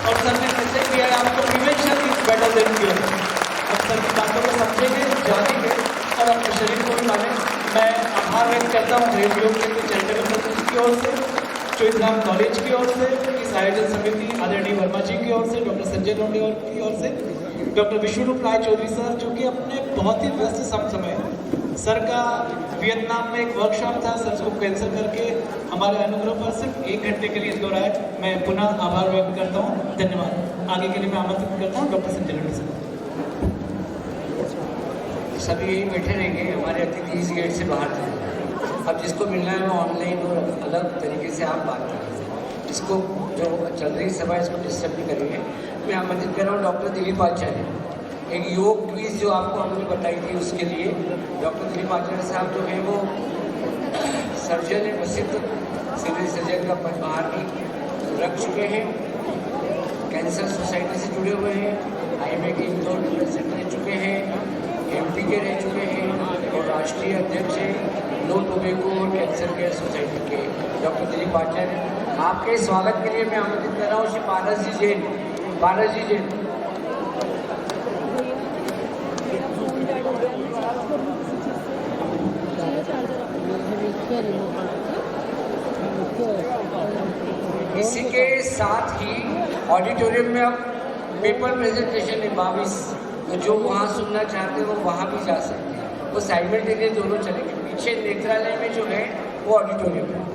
और सर ने मैसेज दिया है आपको, prevention is better than cure. अब सर की बातों को समझेंगे, जानेंगे और अपने शरीर को भी मानें। मैं आभार व्यक्त करता हूँ रेडियो के चैरिटेबल ट्रस्ट की ओर से, चोइथराम कॉलेज की ओर से, इस आयोजन समिति आदरणीय वर्मा जी की ओर से, डॉक्टर संजय लोंढे की ओर से, डॉक्टर विष्णु राय चौधरी सर जो कि अपने बहुत ही व्यस्त समय, सर का वियतनाम में एक वर्कशॉप था, सर उसको कैंसिल करके हमारे अनुग्रह पर सिर्फ 1 घंटे के लिए इंदौर आए। मैं पुनः आभार व्यक्त करता हूँ, धन्यवाद। आगे के लिए मैं आमंत्रित करता हूँ डॉक्टर संजय लोंढे सर। सभी यही बैठे रहेंगे, हमारे अतिथि इस गेट से बाहर थे। अब जिसको मिलना है वो ऑनलाइन और अलग तरीके से आप बात करें, इसको जो चल रही सभा इसको डिस्टर्ब नहीं करेंगे। मैं आमंत्रित कर रहा हूँ डॉक्टर दिलीप आचार्य, एक योग क्विज जो आपको हमने बताई थी उसके लिए। डॉक्टर दिलीप आचार्य साहब जो है वो सर्जन है, प्रसिद्ध सिविल सर्जन का पदभार भी रख चुके हैं, कैंसर सोसाइटी से जुड़े हुए हैं, IMA के इंदौर प्रेसिडेंट रह चुके हैं, MP के रह चुके हैं और राष्ट्रीय अध्यक्ष हैं नो टोबैको और कैंसर केयर सोसाइटी के डॉक्टर दिलीप आचार्य। आपके स्वागत के लिए मैं आमंत्रित कर रहा हूँ श्री पारस जी जैन। पारस जी जैन। इसी के साथ ही ऑडिटोरियम में अब पेपर प्रेजेंटेशन है 22, तो जो वहाँ सुनना चाहते हैं वो वहाँ भी जा सकते हैं, वो साइमल्टेनियस दोनों चलेंगे। पीछे नेत्रालय में जो है वो ऑडिटोरियम है।